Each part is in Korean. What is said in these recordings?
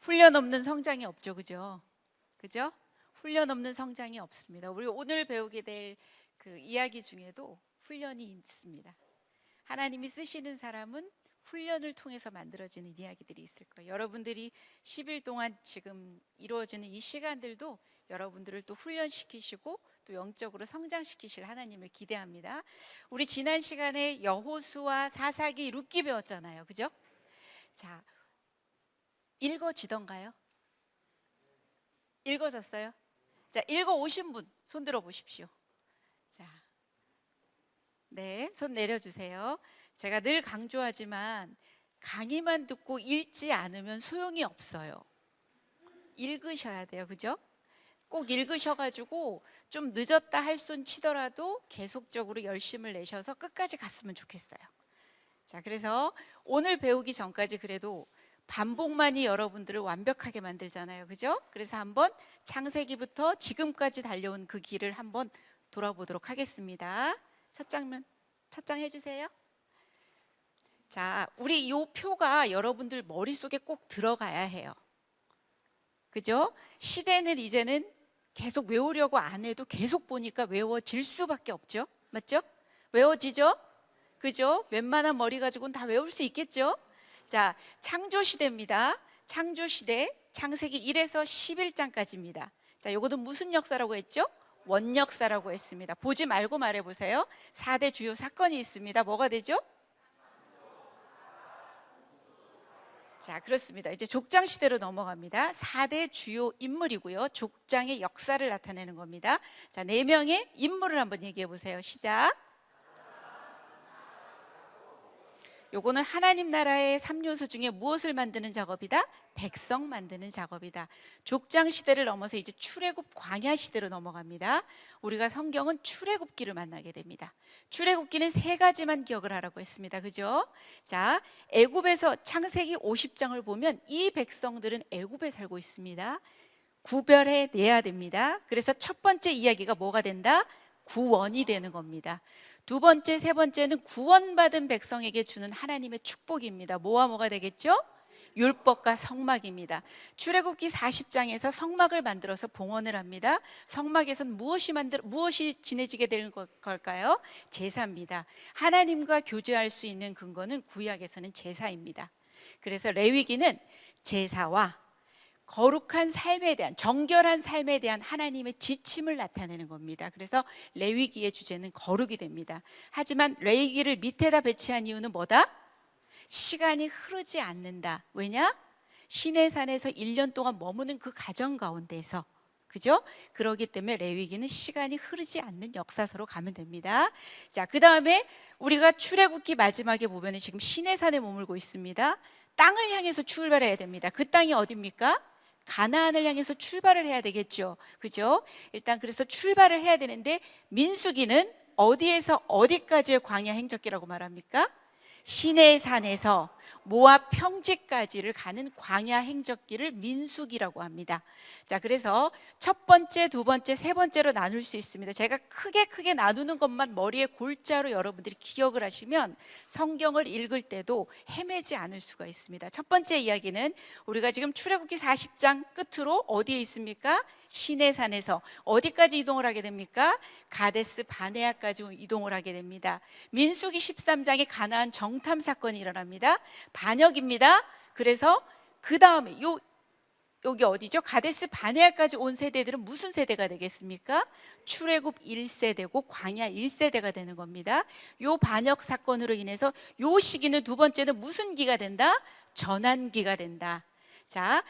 훈련 없는 성장이 없죠. 그죠? 그죠? 훈련 없는 성장이 없습니다. 우리 오늘 배우게 될 그 이야기 중에도 훈련이 있습니다. 하나님이 쓰시는 사람은 훈련을 통해서 만들어지는 이야기들이 있을 거예요. 여러분들이 10일 동안 지금 이루어지는 이 시간들도 여러분들을 또 훈련시키시고 또 영적으로 성장시키실 하나님을 기대합니다. 우리 지난 시간에 여호수아, 사사기, 룻기 배웠잖아요. 그죠? 자, 읽어지던가요? 읽어졌어요? 자, 읽어 오신 분 손 들어 보십시오. 자, 네, 손 내려주세요. 제가 늘 강조하지만 강의만 듣고 읽지 않으면 소용이 없어요. 읽으셔야 돼요. 그죠? 꼭 읽으셔가지고 좀 늦었다 할 손 치더라도 계속적으로 열심을 내셔서 끝까지 갔으면 좋겠어요. 자, 그래서 오늘 배우기 전까지 그래도 반복만이 여러분들을 완벽하게 만들잖아요. 그죠? 그래서 한번 창세기부터 지금까지 달려온 그 길을 한번 돌아보도록 하겠습니다. 첫 장 해주세요. 자, 우리 이 표가 여러분들 머릿속에 꼭 들어가야 해요. 그죠? 시대는 이제는 계속 외우려고 안 해도 계속 보니까 외워질 수밖에 없죠. 맞죠? 외워지죠? 그죠? 웬만한 머리 가지고는 다 외울 수 있겠죠? 자, 창조시대입니다. 창조시대, 창세기 1에서 11장까지입니다. 자, 요거는 무슨 역사라고 했죠? 원역사라고 했습니다. 보지 말고 말해보세요. 4대 주요 사건이 있습니다. 뭐가 되죠? 자, 그렇습니다. 이제 족장 시대로 넘어갑니다. 4대 주요 인물이고요. 족장의 역사를 나타내는 겁니다. 자, 4명의 인물을 한번 얘기해 보세요. 시작. 요거는 하나님 나라의 3요소 중에 무엇을 만드는 작업이다? 백성 만드는 작업이다. 족장 시대를 넘어서 이제 출애굽 광야 시대로 넘어갑니다. 우리가 성경은 출애굽기를 만나게 됩니다. 출애굽기는 3가지만 기억을 하라고 했습니다. 그죠? 자, 애굽에서 창세기 50장을 보면 이 백성들은 애굽에 살고 있습니다. 구별해 내야 됩니다. 그래서 첫 번째 이야기가 뭐가 된다? 구원이 되는 겁니다. 두 번째, 세 번째는 구원받은 백성에게 주는 하나님의 축복입니다. 뭐와 뭐가 되겠죠? 율법과 성막입니다. 출애굽기 40장에서 성막을 만들어서 봉헌을 합니다. 성막에서는 무엇이 지내지게 되는 걸까요? 제사입니다. 하나님과 교제할 수 있는 근거는 구약에서는 제사입니다. 그래서 레위기는 제사와 거룩한 삶에 대한, 정결한 삶에 대한 하나님의 지침을 나타내는 겁니다. 그래서 레위기의 주제는 거룩이 됩니다. 하지만 레위기를 밑에다 배치한 이유는 뭐다? 시간이 흐르지 않는다. 왜냐? 시내산에서 1년 동안 머무는 그 가정 가운데에서, 그죠? 그렇기 때문에 레위기는 시간이 흐르지 않는 역사서로 가면 됩니다. 자, 그 다음에 우리가 출애굽기 마지막에 보면 지금 시내산에 머물고 있습니다. 땅을 향해서 출발해야 됩니다. 그 땅이 어디입니까? 가나안을 향해서 출발을 해야 되겠죠. 그죠? 일단 그래서 출발을 해야 되는데 민수기는 어디에서 어디까지의 광야 행적기라고 말합니까? 시내산에서 모압 평지까지를 가는 광야 행적기를 민수기라고 합니다. 자, 그래서 첫 번째, 두 번째, 세 번째로 나눌 수 있습니다. 제가 크게 나누는 것만 머리에 골자로 여러분들이 기억을 하시면 성경을 읽을 때도 헤매지 않을 수가 있습니다. 첫 번째 이야기는 우리가 지금 출애굽기 40장 끝으로 어디에 있습니까? 시내산에서 어디까지 이동을 하게 됩니까? 가데스 바네아까지 이동을 하게 됩니다. 민수기 13장에 가나안 정탐 사건이 일어납니다. 반역입니다. 그래서 그 다음에 여기 어디죠? 가데스 바네아까지 온 세대들은 무슨 세대가 되겠습니까? 출애굽 1세대고 광야 1세대가 되는 겁니다. 요 반역 사건으로 인해서 요 시기는, 두 번째는 무슨 기가 된다? 전환기가 된다. 자,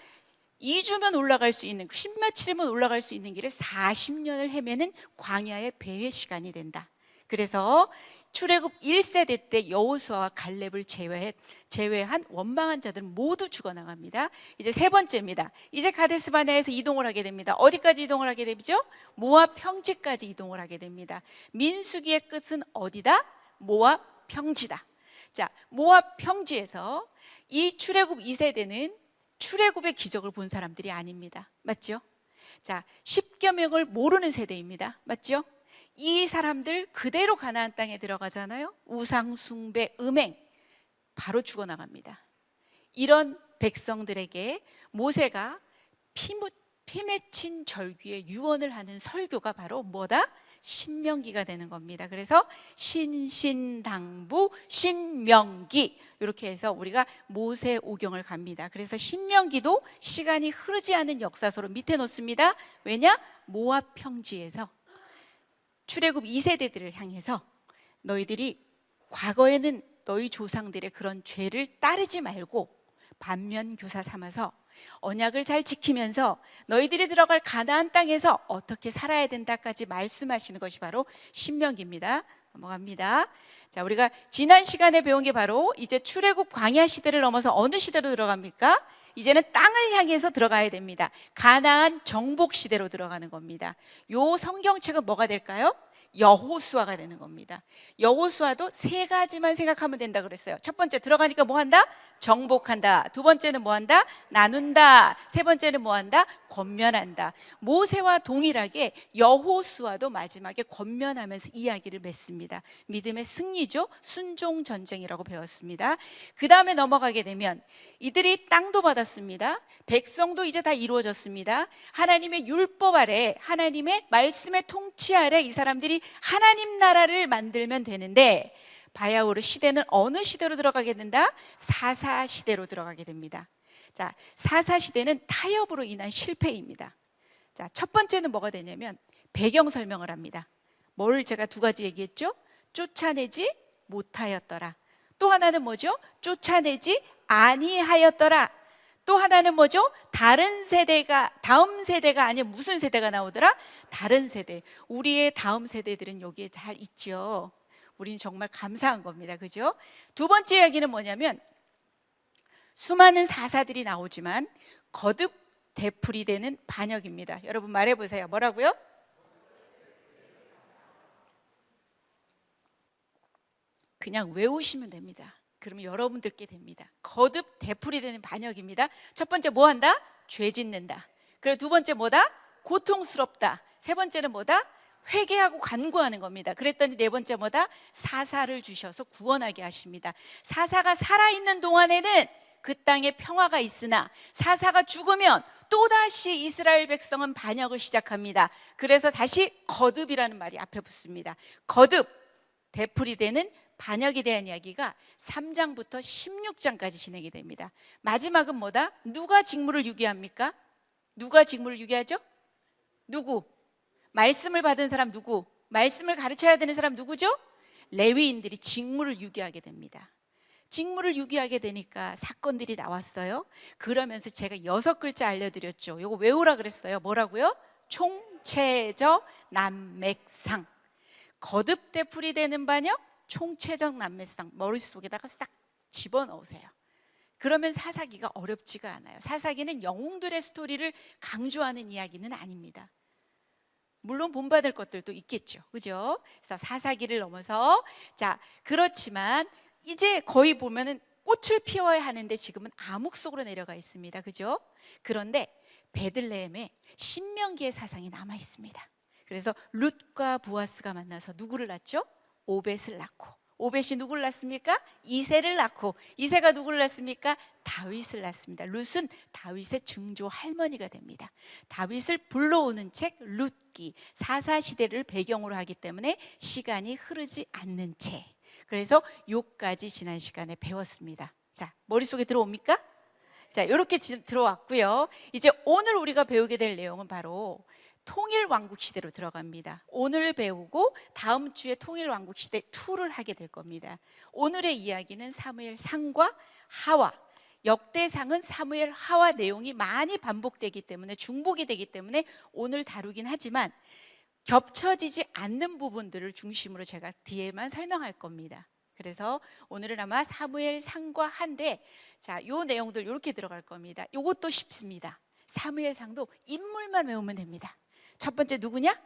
2주면 올라갈 수 있는, 10며칠이면 올라갈 수 있는 길을 40년을 헤매는 광야의 배회 시간이 된다. 그래서 출애굽 1세대 때 여호수아와 갈렙을 제외한 원망한 자들은 모두 죽어나갑니다. 이제 세 번째입니다. 이제 가데스 바네아에서 이동을 하게 됩니다. 어디까지 이동을 하게 되죠? 모압 평지까지 이동을 하게 됩니다. 민수기의 끝은 어디다? 모압 평지다. 자, 모압 평지에서 이 출애굽 2세대는 출애굽의 기적을 본 사람들이 아닙니다. 맞죠? 자, 10계명을 모르는 세대입니다. 맞죠? 이 사람들 그대로 가나안 땅에 들어가잖아요. 우상 숭배, 음행, 바로 죽어나갑니다. 이런 백성들에게 모세가 피 맺힌 절규에 유언을 하는 설교가 바로 뭐다? 신명기가 되는 겁니다. 그래서 신신당부 신명기 이렇게 해서 우리가 모세오경을 갑니다. 그래서 신명기도 시간이 흐르지 않은 역사서로 밑에 놓습니다. 왜냐? 모압 평지에서 출애굽 2세대들을 향해서 너희들이 과거에는 너희 조상들의 그런 죄를 따르지 말고 반면교사 삼아서 언약을 잘 지키면서 너희들이 들어갈 가나안 땅에서 어떻게 살아야 된다까지 말씀하시는 것이 바로 신명기입니다. 넘어갑니다. 자, 우리가 지난 시간에 배운 게 바로 이제 출애굽 광야 시대를 넘어서 어느 시대로 들어갑니까? 이제는 땅을 향해서 들어가야 됩니다. 가나안 정복 시대로 들어가는 겁니다. 요 성경책은 뭐가 될까요? 여호수아가 되는 겁니다. 여호수아도 세 가지만 생각하면 된다 그랬어요. 첫 번째 들어가니까 뭐 한다? 정복한다. 두 번째는 뭐 한다? 나눈다. 세 번째는 뭐 한다? 권면한다. 모세와 동일하게 여호수아도 마지막에 권면하면서 이야기를 맺습니다. 믿음의 승리죠. 순종 전쟁이라고 배웠습니다. 그 다음에 넘어가게 되면 이들이 땅도 받았습니다. 백성도 이제 다 이루어졌습니다. 하나님의 율법 아래, 하나님의 말씀의 통치 아래 이 사람들이 하나님 나라를 만들면 되는데, 바야흐로 시대는 어느 시대로 들어가게 된다? 사사 시대로 들어가게 됩니다. 자, 사사 시대는 타협으로 인한 실패입니다. 자, 첫 번째는 뭐가 되냐면 배경 설명을 합니다. 뭘 제가 두 가지 얘기했죠? 쫓아내지 못하였더라. 또 하나는 뭐죠? 쫓아내지 아니하였더라. 또 하나는 뭐죠? 다음 세대가 아니면 무슨 세대가 나오더라? 다른 세대. 우리의 다음 세대들은 여기에 잘 있죠. 우리는 정말 감사한 겁니다. 그죠? 두 번째 이야기는 뭐냐면 수많은 사사들이 나오지만 거듭 되풀이되는 반역입니다. 여러분 말해보세요. 뭐라고요? 그냥 외우시면 됩니다. 그러면 여러분들께 됩니다. 거듭 되풀이되는 반역입니다. 첫 번째 뭐 한다? 죄 짓는다. 그리고 두 번째 뭐다? 고통스럽다. 세 번째는 뭐다? 회개하고 간구하는 겁니다. 그랬더니 네 번째 뭐다? 사사를 주셔서 구원하게 하십니다. 사사가 살아있는 동안에는 그 땅에 평화가 있으나 사사가 죽으면 또다시 이스라엘 백성은 반역을 시작합니다. 그래서 다시 거듭이라는 말이 앞에 붙습니다. 거듭, 되풀이되는 반역에 대한 이야기가 3장부터 16장까지 진행이 됩니다. 마지막은 뭐다? 누가 직무를 유기합니까? 누가 직무를 유기하죠? 누구? 말씀을 받은 사람 누구? 말씀을 가르쳐야 되는 사람 누구죠? 레위인들이 직무를 유기하게 됩니다. 직무를 유기하게 되니까 사건들이 나왔어요. 그러면서 제가 6글자 알려드렸죠. 이거 외우라 그랬어요. 뭐라고요? 총체적 난맥상. 거듭 되풀이되는 반역, 총체적 난맥상. 머릿속에다가 싹 집어넣으세요. 그러면 사사기가 어렵지가 않아요. 사사기는 영웅들의 스토리를 강조하는 이야기는 아닙니다. 물론 본받을 것들도 있겠죠. 그죠? 그래서 사사기를 넘어서, 자, 그렇지만 이제 거의 보면은 꽃을 피워야 하는데 지금은 암흑 속으로 내려가 있습니다. 그죠? 그런데 베들레헴에 신명기의 사상이 남아 있습니다. 그래서 룻과 보아스가 만나서 누구를 낳죠? 오벳을 낳고, 오벳이 누구를 낳습니까? 이새를 낳고, 이새가 누구를 낳습니까? 다윗을 낳습니다. 룻은 다윗의 증조 할머니가 됩니다. 다윗을 불러오는 책 룻기, 사사시대를 배경으로 하기 때문에 시간이 흐르지 않는 책. 그래서 요까지 지난 시간에 배웠습니다. 자, 머릿속에 들어옵니까? 자, 이렇게 들어왔고요. 이제 오늘 우리가 배우게 될 내용은 바로 통일왕국 시대로 들어갑니다. 오늘 배우고 다음 주에 통일왕국 시대 2를 하게 될 겁니다. 오늘의 이야기는 사무엘 상과 하와. 역대상은 사무엘 하와 내용이 많이 반복되기 때문에, 중복이 되기 때문에 오늘 다루긴 하지만 겹쳐지지 않는 부분들을 중심으로 제가 뒤에만 설명할 겁니다. 그래서 오늘은 아마 사무엘 상과 한데, 자, 요 내용들 이렇게 들어갈 겁니다. 요것도 쉽습니다. 사무엘 상도 인물만 외우면 됩니다. 첫 번째 누구냐?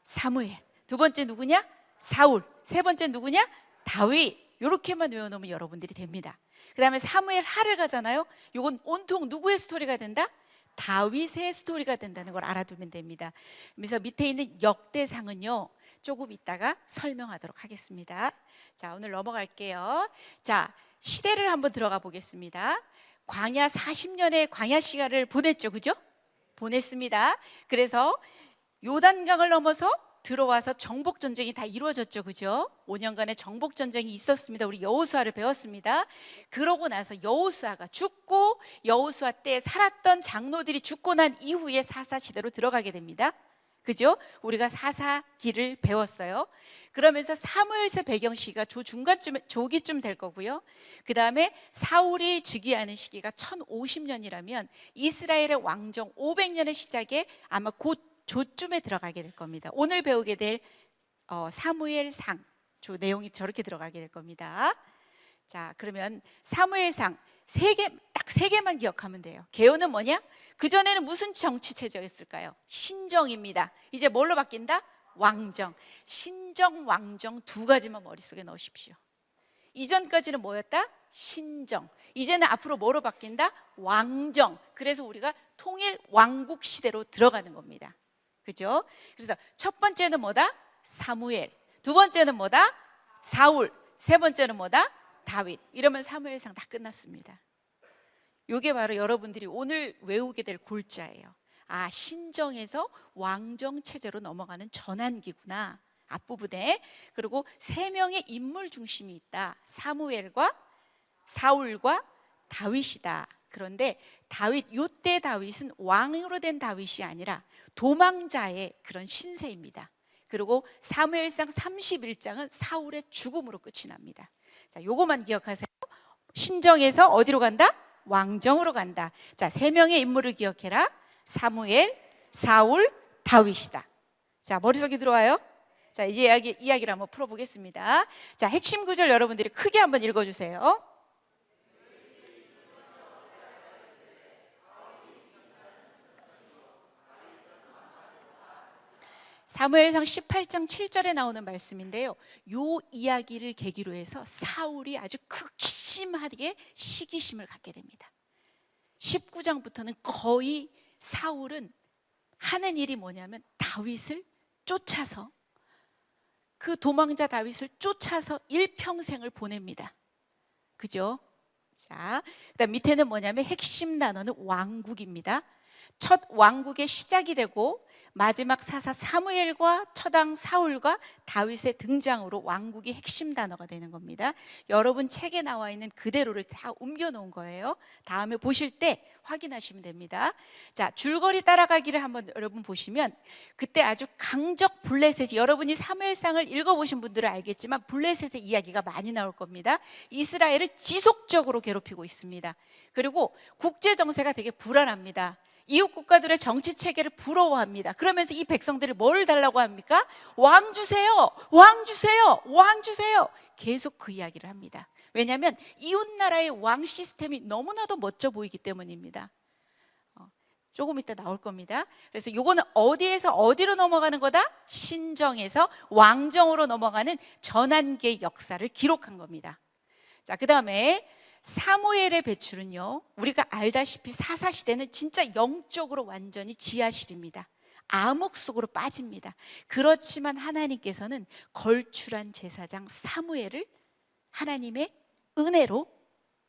사무엘. 두 번째 누구냐? 사울. 세 번째 누구냐? 다윗. 이렇게만 외워놓으면 여러분들이 됩니다. 그 다음에 사무엘 하를 가잖아요. 이건 온통 누구의 스토리가 된다? 다윗의 스토리가 된다는 걸 알아두면 됩니다. 그래서 밑에 있는 역대상은요, 조금 이따가 설명하도록 하겠습니다. 자, 오늘 넘어갈게요. 자, 시대를 한번 들어가 보겠습니다. 광야 40년의 광야 시간을 보냈죠. 그죠? 보냈습니다. 그래서 요단강을 넘어서 들어와서 정복 전쟁이 다 이루어졌죠. 그죠? 5년간의 정복 전쟁이 있었습니다. 우리 여호수아를 배웠습니다. 그러고 나서 여호수아가 죽고 여호수아 때 살았던 장로들이 죽고 난 이후에 사사 시대로 들어가게 됩니다. 그죠? 우리가 사사기를 배웠어요. 그러면서 사무엘서 배경 시기가 조기쯤 될 거고요. 그 다음에 사울이 즉위하는 시기가 1050년이라면 이스라엘의 왕정 500년의 시작에 아마 곧 조쯤에 들어가게 될 겁니다. 오늘 배우게 될 사무엘상 내용이 저렇게 들어가게 될 겁니다. 자, 그러면 사무엘상 딱 세 개만 기억하면 돼요. 개요는 뭐냐? 그전에는 무슨 정치 체제였을까요? 신정입니다. 이제 뭘로 바뀐다? 왕정. 신정, 왕정 두 가지만 머릿속에 넣으십시오. 이전까지는 뭐였다? 신정. 이제는 앞으로 뭐로 바뀐다? 왕정. 그래서 우리가 통일 왕국 시대로 들어가는 겁니다. 그죠? 그래서 첫 번째는 뭐다? 사무엘. 두 번째는 뭐다? 사울. 세 번째는 뭐다? 다윗. 이러면 사무엘상 다 끝났습니다. 이게 바로 여러분들이 오늘 외우게 될 골자예요. 아, 신정에서 왕정 체제로 넘어가는 전환기구나. 앞부분에. 그리고 세 명의 인물 중심이 있다. 사무엘과 사울과 다윗이다. 그런데 요때 다윗은 왕으로 된 다윗이 아니라 도망자의 그런 신세입니다. 그리고 사무엘상 31장은 사울의 죽음으로 끝이 납니다. 자, 요거만 기억하세요. 신정에서 어디로 간다? 왕정으로 간다. 자, 세 명의 인물을 기억해라. 사무엘, 사울, 다윗이다. 자, 머릿속에 들어와요? 자, 이제 이야기를 한번 풀어보겠습니다. 자, 핵심 구절 여러분들이 크게 한번 읽어주세요. 사무엘상 18장 7절에 나오는 말씀인데요. 요 이야기를 계기로 해서 사울이 아주 극심하게 시기심을 갖게 됩니다. 19장부터는 거의 사울은 하는 일이 뭐냐면 다윗을 쫓아서, 그 도망자 다윗을 쫓아서 일평생을 보냅니다. 그죠? 자, 그다음 밑에는 뭐냐면 핵심 단어는 왕국입니다. 첫 왕국의 시작이 되고 마지막 사사 사무엘과 처당 사울과 다윗의 등장으로 왕국이 핵심 단어가 되는 겁니다. 여러분 책에 나와 있는 그대로를 다 옮겨 놓은 거예요. 다음에 보실 때 확인하시면 됩니다. 자, 줄거리 따라가기를 한번 여러분 보시면 그때 아주 강적 블레셋이, 여러분이 사무엘상을 읽어보신 분들은 알겠지만 블레셋의 이야기가 많이 나올 겁니다. 이스라엘을 지속적으로 괴롭히고 있습니다. 그리고 국제 정세가 되게 불안합니다. 이웃 국가들의 정치 체계를 부러워합니다. 그러면서 이 백성들이 뭘 달라고 합니까? 왕 주세요, 왕 주세요, 왕 주세요. 계속 그 이야기를 합니다. 왜냐하면 이웃 나라의 왕 시스템이 너무나도 멋져 보이기 때문입니다. 조금 이따 나올 겁니다. 그래서 요거는 어디에서 어디로 넘어가는 거다? 신정에서 왕정으로 넘어가는 전환기의 역사를 기록한 겁니다. 자, 그 다음에 사무엘의 배출은요, 우리가 알다시피 사사시대는 진짜 영적으로 완전히 지하실입니다. 암흑 속으로 빠집니다. 그렇지만 하나님께서는 걸출한 제사장 사무엘을 하나님의 은혜로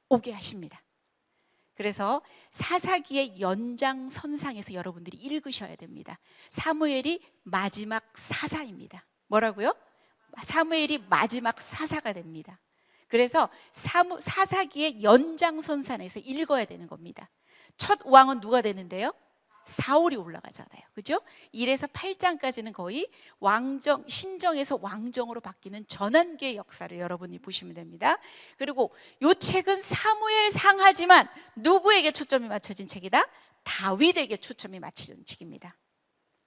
오게 하십니다. 그래서 사사기의 연장선상에서 여러분들이 읽으셔야 됩니다. 사무엘이 마지막 사사입니다. 뭐라고요? 사무엘이 마지막 사사가 됩니다. 그래서 사사기의 연장선상에서 읽어야 되는 겁니다. 첫 왕은 누가 되는데요? 사울이 올라가잖아요. 그죠? 1에서 8장까지는 거의 신정에서 왕정으로 바뀌는 전환기의 역사를 여러분이 보시면 됩니다. 그리고 이 책은 사무엘상하지만 누구에게 초점이 맞춰진 책이다? 다윗에게 초점이 맞춰진 책입니다.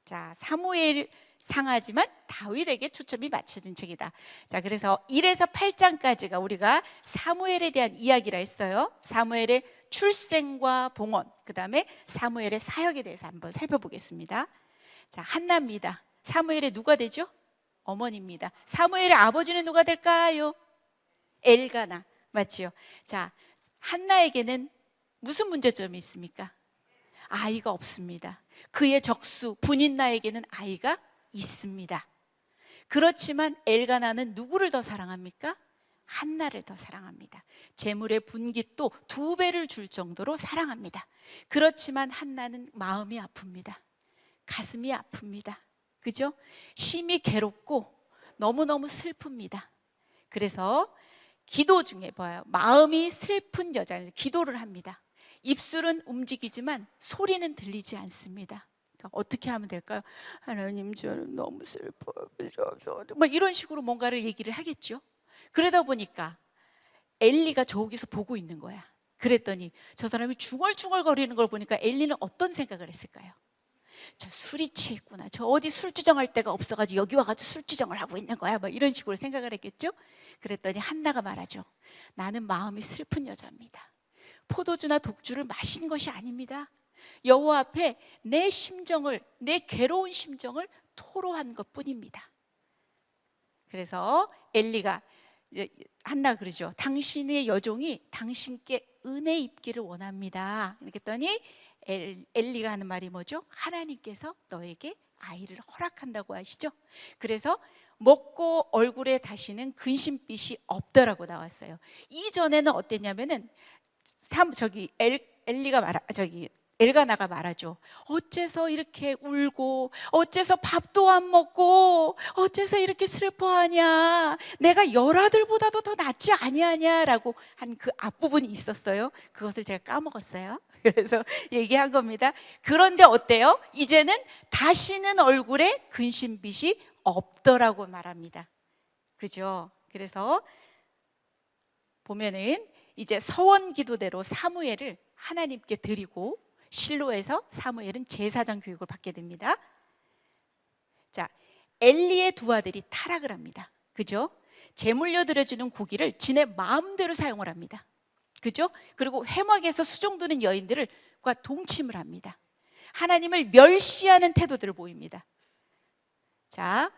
자, 사무엘 상하지만 다윗에게 초점이 맞춰진 책이다. 자, 그래서 1에서 8장까지가 우리가 사무엘에 대한 이야기라 했어요. 사무엘의 출생과 봉헌, 그 다음에 사무엘의 사역에 대해서 한번 살펴보겠습니다. 자, 한나입니다. 사무엘의 누가 되죠? 어머니입니다. 사무엘의 아버지는 누가 될까요? 엘가나, 맞지요? 자, 한나에게는 무슨 문제점이 있습니까? 아이가 없습니다. 그의 적수 분인나에게는 아이가 있습니다. 그렇지만 엘가나는 누구를 더 사랑합니까? 한나를 더 사랑합니다. 재물의 분깃도 2배를 줄 정도로 사랑합니다. 그렇지만 한나는 마음이 아픕니다. 가슴이 아픕니다. 그죠? 심히 괴롭고 너무너무 슬픕니다. 그래서 기도 중에 봐요. 마음이 슬픈 여자는 기도를 합니다. 입술은 움직이지만 소리는 들리지 않습니다. 그러니까 어떻게 하면 될까요? 하나님, 저는 너무 슬퍼요. 뭐 이런 식으로 뭔가를 얘기를 하겠죠. 그러다 보니까 엘리가 저기서 보고 있는 거야. 그랬더니 저 사람이 중얼중얼거리는 걸 보니까 엘리는 어떤 생각을 했을까요? 저 술이 취했구나. 저 어디 술주정할 데가 없어가지고 여기 와가지고 술주정을 하고 있는 거야. 뭐 이런 식으로 생각을 했겠죠. 그랬더니 한나가 말하죠. 나는 마음이 슬픈 여자입니다. 포도주나 독주를 마신 것이 아닙니다. 여호와 앞에 내 심정을, 내 괴로운 심정을 토로한 것뿐입니다. 그래서 엘리가 이제 한나 그러죠. 당신의 여종이 당신께 은혜 입기를 원합니다. 이렇게 했더니 엘리가 하는 말이 뭐죠? 하나님께서 너에게 아이를 허락한다고 하시죠. 그래서 먹고 얼굴에 다시는 근심빛이 없더라고 나왔어요. 이전에는 어땠냐면은 엘가나가 말하죠. 어째서 이렇게 울고, 어째서 밥도 안 먹고, 어째서 이렇게 슬퍼하냐, 내가 10아들보다도 더 낫지 아니하냐라고 한 그 앞부분이 있었어요. 그것을 제가 까먹었어요. 그래서 얘기한 겁니다. 그런데 어때요? 이제는 다시는 얼굴에 근심빛이 없더라고 말합니다. 그죠? 그래서 보면은 이제 서원 기도대로 사무엘을 하나님께 드리고 실로에서 사무엘은 제사장 교육을 받게 됩니다. 자, 엘리의 2 아들이 타락을 합니다. 그죠? 제물려 드려지는 고기를 지네 마음대로 사용을 합니다. 그죠? 그리고 회막에서 수종드는 여인들과 동침을 합니다. 하나님을 멸시하는 태도들을 보입니다. 자,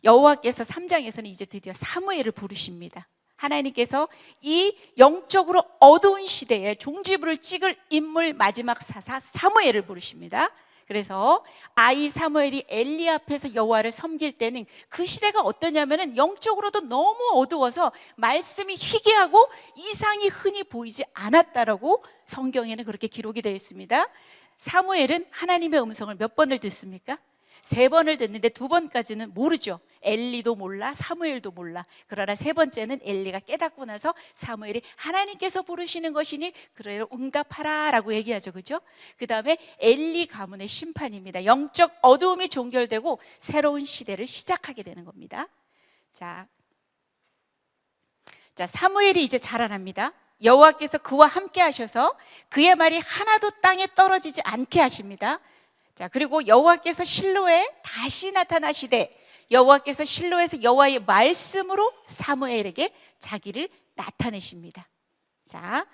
여호와께서 3장에서는 이제 드디어 사무엘을 부르십니다. 하나님께서 이 영적으로 어두운 시대에 종지부를 찍을 인물 마지막 사사 사무엘을 부르십니다. 그래서 아이 사무엘이 엘리 앞에서 여호와를 섬길 때는 그 시대가 어떠냐면은 영적으로도 너무 어두워서 말씀이 희귀하고 이상이 흔히 보이지 않았다라고 성경에는 그렇게 기록이 되어 있습니다. 사무엘은 하나님의 음성을 몇 번을 듣습니까? 3번을 듣는데 2번까지는 모르죠. 엘리도 몰라, 사무엘도 몰라. 그러나 3번째는 엘리가 깨닫고 나서 사무엘이 하나님께서 부르시는 것이니 그래요 응답하라 라고 얘기하죠. 그죠? 그 다음에 엘리 가문의 심판입니다. 영적 어두움이 종결되고 새로운 시대를 시작하게 되는 겁니다. 자, 사무엘이 이제 자라납니다. 여호와께서 그와 함께 하셔서 그의 말이 하나도 땅에 떨어지지 않게 하십니다. 자, 그리고 여호와께서 실로에 다시 나타나시되 여호와께서 실로에서 여호와의 말씀으로 사무엘에게 자기를 나타내십니다. 자,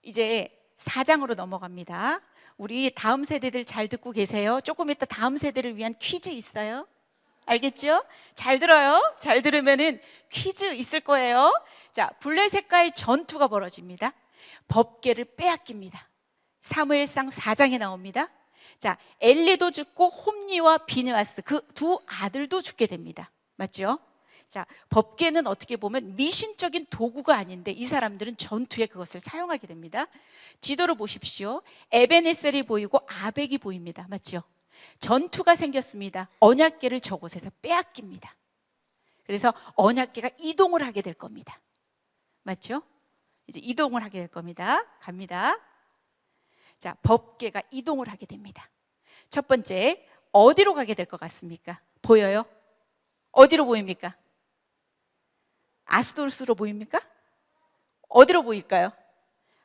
이제 4장으로 넘어갑니다. 우리 다음 세대들 잘 듣고 계세요? 조금 이따 다음 세대를 위한 퀴즈 있어요. 알겠죠? 잘 들어요. 잘 들으면은 퀴즈 있을 거예요. 자, 블레셋과의 전투가 벌어집니다. 법궤를 빼앗깁니다. 사무엘상 4장에 나옵니다. 자, 엘리도 죽고 홈니와 비느하스 그 2 아들도 죽게 됩니다. 맞죠? 자, 법궤는 어떻게 보면 미신적인 도구가 아닌데 이 사람들은 전투에 그것을 사용하게 됩니다. 지도를 보십시오. 에베네셀이 보이고 아벡이 보입니다. 맞죠? 전투가 생겼습니다. 언약궤를 저곳에서 빼앗깁니다. 그래서 언약궤가 이동을 하게 될 겁니다. 맞죠? 이제 이동을 하게 될 겁니다. 갑니다. 자, 법궤가 이동을 하게 됩니다. 첫 번째, 어디로 가게 될 것 같습니까? 보여요? 어디로 보입니까? 아스도스로 보입니까? 어디로 보일까요?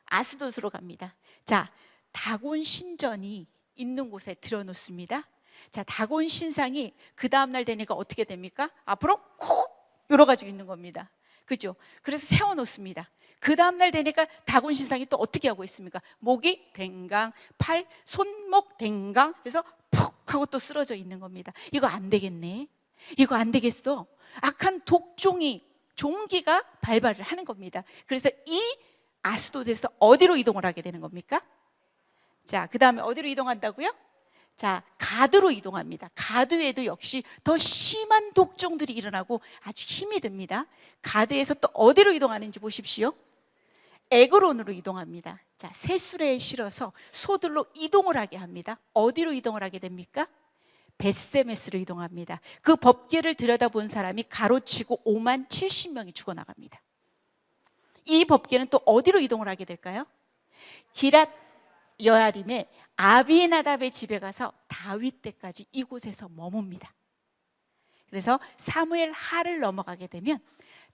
아스도스로 갑니다. 자, 다곤 신전이 있는 곳에 들여놓습니다. 자, 다곤 신상이 그 다음날 되니까 어떻게 됩니까? 앞으로 콕 열어가지고 있는 겁니다. 그죠? 그래서 세워놓습니다. 그 다음날 되니까 다곤 신상이 또 어떻게 하고 있습니까? 목이 댕강, 팔, 손목 댕강 해서 푹 하고 또 쓰러져 있는 겁니다. 이거 안 되겠네. 이거 안 되겠어. 악한 종기가 발발을 하는 겁니다. 그래서 이 아스돗에서 어디로 이동을 하게 되는 겁니까? 자, 그 다음에 어디로 이동한다고요? 자, 가드로 이동합니다. 가드에도 역시 더 심한 독종들이 일어나고 아주 힘이 듭니다. 가드에서 또 어디로 이동하는지 보십시오. 에그론으로 이동합니다. 자, 새수레에 실어서 소들로 이동을 하게 합니다. 어디로 이동을 하게 됩니까? 벳세메스로 이동합니다. 그 법궤를 들여다본 사람이 가로치고 5만 70명이 죽어나갑니다. 이 법궤는 또 어디로 이동을 하게 될까요? 기랏 여아림의 아비나답의 집에 가서 다윗 때까지 이곳에서 머뭅니다. 그래서 사무엘 하를 넘어가게 되면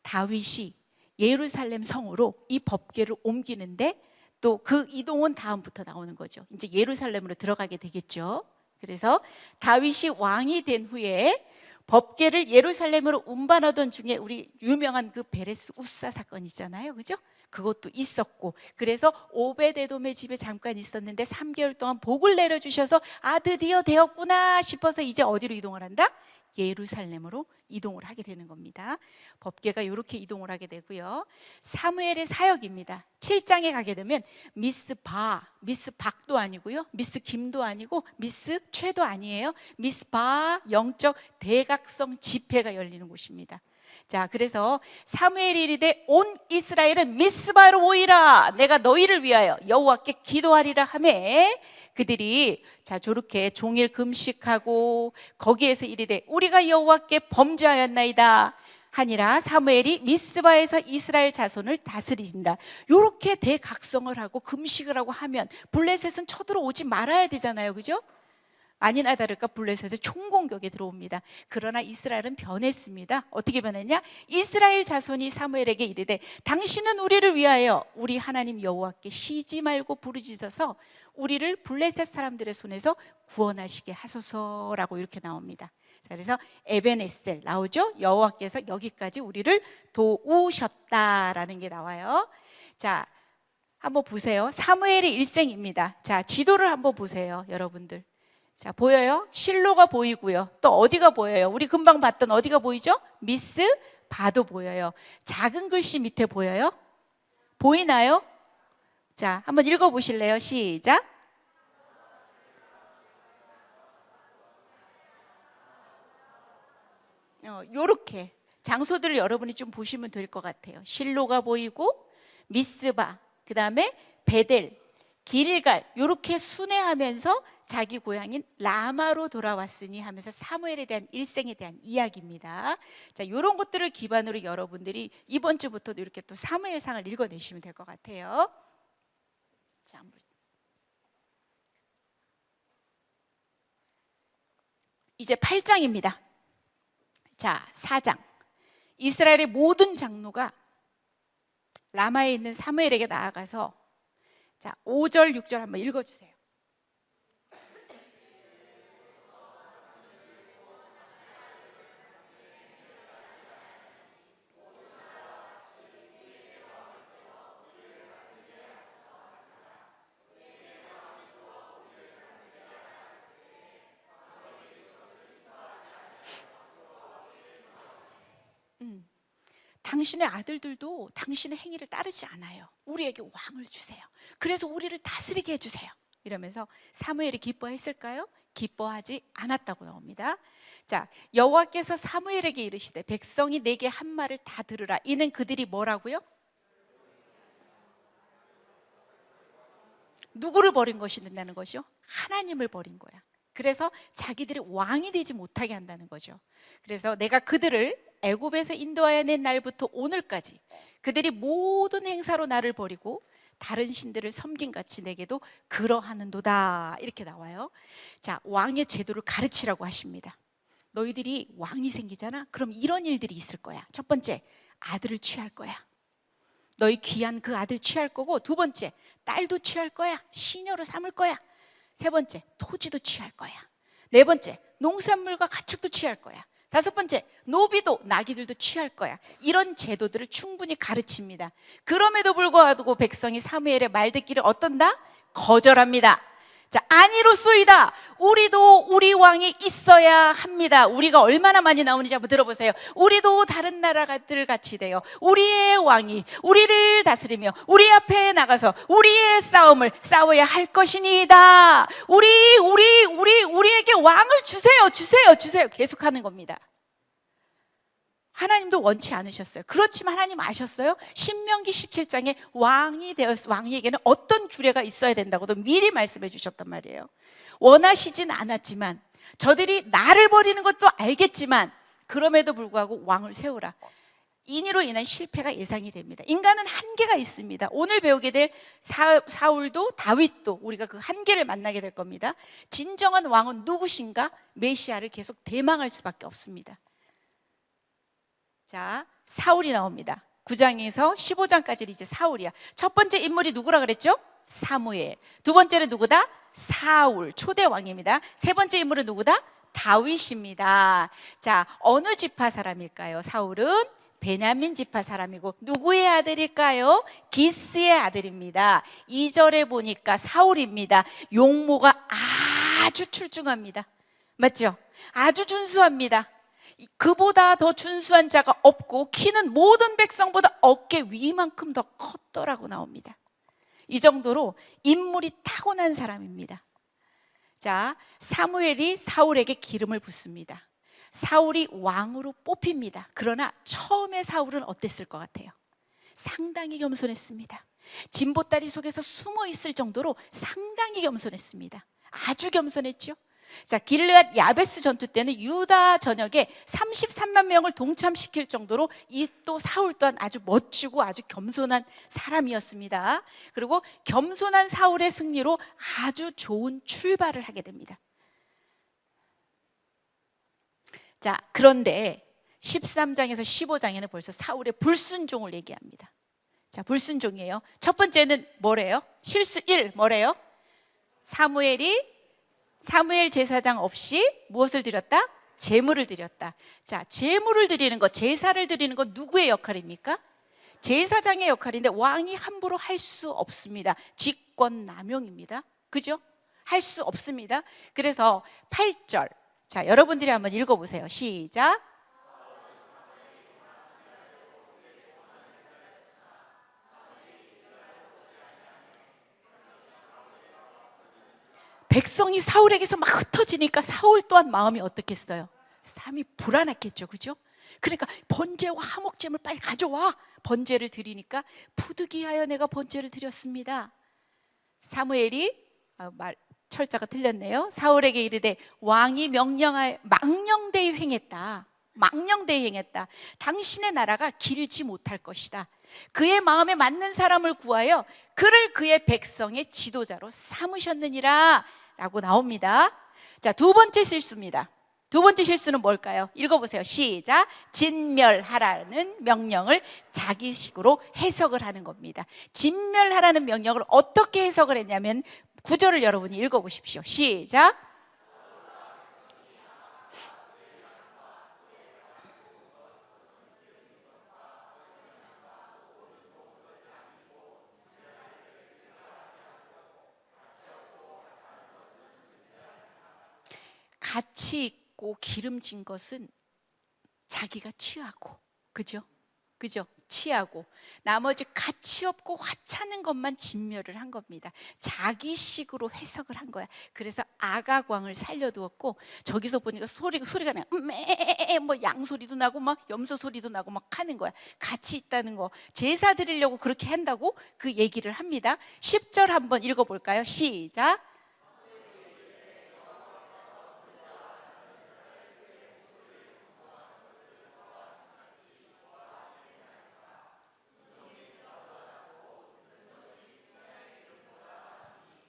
다윗이 예루살렘 성으로 이 법궤를 옮기는데 또 그 이동은 다음부터 나오는 거죠. 이제 예루살렘으로 들어가게 되겠죠. 그래서 다윗이 왕이 된 후에 법궤를 예루살렘으로 운반하던 중에 우리 유명한 그 베레스 우사 사건 있잖아요, 그죠? 그것도 있었고, 그래서 오베데돔의 집에 잠깐 있었는데 3개월 동안 복을 내려주셔서 아, 드디어 되었구나 싶어서 이제 어디로 이동을 한다? 예루살렘으로 이동을 하게 되는 겁니다. 법궤가 이렇게 이동을 하게 되고요. 사무엘의 사역입니다. 7장에 가게 되면 미스 박도 아니고요, 미스 김도 아니고 미스 최도 아니에요. 미스 바 영적 대각성 집회가 열리는 곳입니다. 자, 그래서 사무엘이 이르되 온 이스라엘은 미스바로 모이라, 내가 너희를 위하여 여호와께 기도하리라 하매 그들이 자 저렇게 종일 금식하고 거기에서 이르되 우리가 여호와께 범죄하였나이다 하니라. 사무엘이 미스바에서 이스라엘 자손을 다스리니라. 이렇게 대각성을 하고 금식을 하고 하면 블레셋은 쳐들어오지 말아야 되잖아요, 그죠? 아니나 다를까 블레셋의 총공격에 들어옵니다. 그러나 이스라엘은 변했습니다. 어떻게 변했냐? 이스라엘 자손이 사무엘에게 이르되 당신은 우리를 위하여 우리 하나님 여호와께 쉬지 말고 부르짖어서 우리를 블레셋 사람들의 손에서 구원하시게 하소서라고 이렇게 나옵니다. 그래서 에벤에셀 나오죠? 여호와께서 여기까지 우리를 도우셨다라는 게 나와요. 자, 한번 보세요. 사무엘의 일생입니다. 자, 지도를 한번 보세요, 여러분들. 자, 보여요? 실로가 보이고요. 또 어디가 보여요? 우리 금방 봤던 어디가 보이죠? 미스 바도 보여요. 작은 글씨 밑에 보여요? 보이나요? 자, 한번 읽어보실래요? 시작. 요렇게 장소들을 여러분이 좀 보시면 될 것 같아요. 실로가 보이고 미스바, 그 다음에 베델, 길갈, 요렇게 순회하면서 자기 고향인 라마로 돌아왔으니 하면서 사무엘에 대한 일생에 대한 이야기입니다. 자, 이런 것들을 기반으로 여러분들이 이번 주부터도 이렇게 또 사무엘상을 읽어내시면 될 것 같아요. 자, 이제 8장입니다. 자, 4장. 이스라엘의 모든 장로가 라마에 있는 사무엘에게 나아가서 자, 5절, 6절 한번 읽어주세요. 당신의 아들들도 당신의 행위를 따르지 않아요. 우리에게 왕을 주세요. 그래서 우리를 다스리게 해주세요. 이러면서 사무엘이 기뻐했을까요? 기뻐하지 않았다고 나옵니다. 자, 여호와께서 사무엘에게 이르시되 백성이 내게 한 말을 다 들으라. 이는 그들이 뭐라고요? 누구를 버린 것이 된다는 것이요? 하나님을 버린 거야. 그래서 자기들이 왕이 되지 못하게 한다는 거죠. 그래서 내가 그들을 애굽에서 인도하여 낸 날부터 오늘까지 그들이 모든 행사로 나를 버리고 다른 신들을 섬김같이 내게도 그러하는도다, 이렇게 나와요. 자, 왕의 제도를 가르치라고 하십니다. 너희들이 왕이 생기잖아. 그럼 이런 일들이 있을 거야. 첫 번째, 아들을 취할 거야. 너희 귀한 그 아들 취할 거고, 두 번째, 딸도 취할 거야. 시녀로 삼을 거야. 세 번째, 토지도 취할 거야. 네 번째, 농산물과 가축도 취할 거야. 다섯 번째, 노비도 나귀들도 취할 거야. 이런 제도들을 충분히 가르칩니다. 그럼에도 불구하고 백성이 사무엘의 말 듣기를 어떤다? 거절합니다. 자, 아니로소이다. 우리도 우리 왕이 있어야 합니다. 우리가 얼마나 많이 나오는지 한번 들어보세요. 우리도 다른 나라들 같이 돼요. 우리의 왕이 우리를 다스리며 우리 앞에 나가서 우리의 싸움을 싸워야 할 것이니이다. 우리에게 왕을 주세요. 계속하는 겁니다. 하나님도 원치 않으셨어요. 그렇지만 하나님 아셨어요? 신명기 17장에 왕에게는 어떤 규례가 있어야 된다고도 미리 말씀해 주셨단 말이에요. 원하시진 않았지만, 저들이 나를 버리는 것도 알겠지만, 그럼에도 불구하고 왕을 세우라. 인으로 인한 실패가 예상이 됩니다. 인간은 한계가 있습니다. 오늘 배우게 될 사울도 다윗도 우리가 그 한계를 만나게 될 겁니다. 진정한 왕은 누구신가? 메시아를 계속 대망할 수밖에 없습니다. 자, 사울이 나옵니다. 9장에서 15장까지 이제 사울이야. 첫 번째 인물이 누구라 그랬죠? 사무엘. 두 번째는 누구다? 사울, 초대 왕입니다. 세 번째 인물은 누구다? 다윗입니다. 자, 어느 지파 사람일까요? 사울은 베냐민 지파 사람이고 누구의 아들일까요? 기스의 아들입니다. 2절에 보니까 사울입니다. 용모가 아주 출중합니다. 맞죠? 아주 준수합니다. 그보다 더 준수한 자가 없고 키는 모든 백성보다 어깨 위만큼 더 컸더라고 나옵니다. 이 정도로 인물이 타고난 사람입니다. 자, 사무엘이 사울에게 기름을 붓습니다. 사울이 왕으로 뽑힙니다. 그러나 처음에 사울은 어땠을 것 같아요? 상당히 겸손했습니다. 진보다리 속에서 숨어 있을 정도로 상당히 겸손했습니다. 아주 겸손했죠. 자, 길르앗 야베스 전투 때는 유다 전역에 33만 명을 동참시킬 정도로 이 또 사울 또한 아주 멋지고 아주 겸손한 사람이었습니다. 그리고 겸손한 사울의 승리로 아주 좋은 출발을 하게 됩니다. 자, 그런데 13장에서 15장에는 벌써 사울의 불순종을 얘기합니다. 자, 불순종이에요. 첫 번째는 뭐래요? 실수 1, 뭐래요? 사무엘 제사장 없이 무엇을 드렸다? 제물을 드렸다. 자, 제물을 드리는 것, 제사를 드리는 것 누구의 역할입니까? 제사장의 역할인데 왕이 함부로 할 수 없습니다. 직권남용입니다. 그죠? 할 수 없습니다. 그래서 8절, 자, 여러분들이 한번 읽어보세요. 시작. 백성이 사울에게서 막 흩어지니까 사울 또한 마음이 어떻겠어요? 삶이 불안했겠죠, 그죠? 그러니까 번제와 화목제물 빨리 가져와. 번제를 드리니까 부득이하여 내가 번제를 드렸습니다. 사무엘이 철자가 틀렸네요. 사울에게 이르되 왕이 명령하여 망령되이 행했다. 당신의 나라가 길지 못할 것이다. 그의 마음에 맞는 사람을 구하여 그를 그의 백성의 지도자로 삼으셨느니라 라고 나옵니다. 자, 두 번째 실수입니다. 두 번째 실수는 뭘까요? 읽어보세요. 시작. 진멸하라는 명령을 자기식으로 해석을 하는 겁니다. 진멸하라는 명령을 어떻게 해석을 했냐면 9절을 여러분이 읽어보십시오. 시작. 가치 있고 기름진 것은 자기가 취하고, 그죠? 취하고 나머지 가치 없고 화찮은 것만 진멸을 한 겁니다. 자기식으로 해석을 한 거야. 그래서 아각왕을 살려두었고, 저기서 보니까 소리가 나, 뭐 양소리도 나고 막 염소 소리도 나고 막 하는 거야. 가치 있다는 거, 제사 드리려고 그렇게 한다고 그 얘기를 합니다. 10절 한번 읽어볼까요? 시작.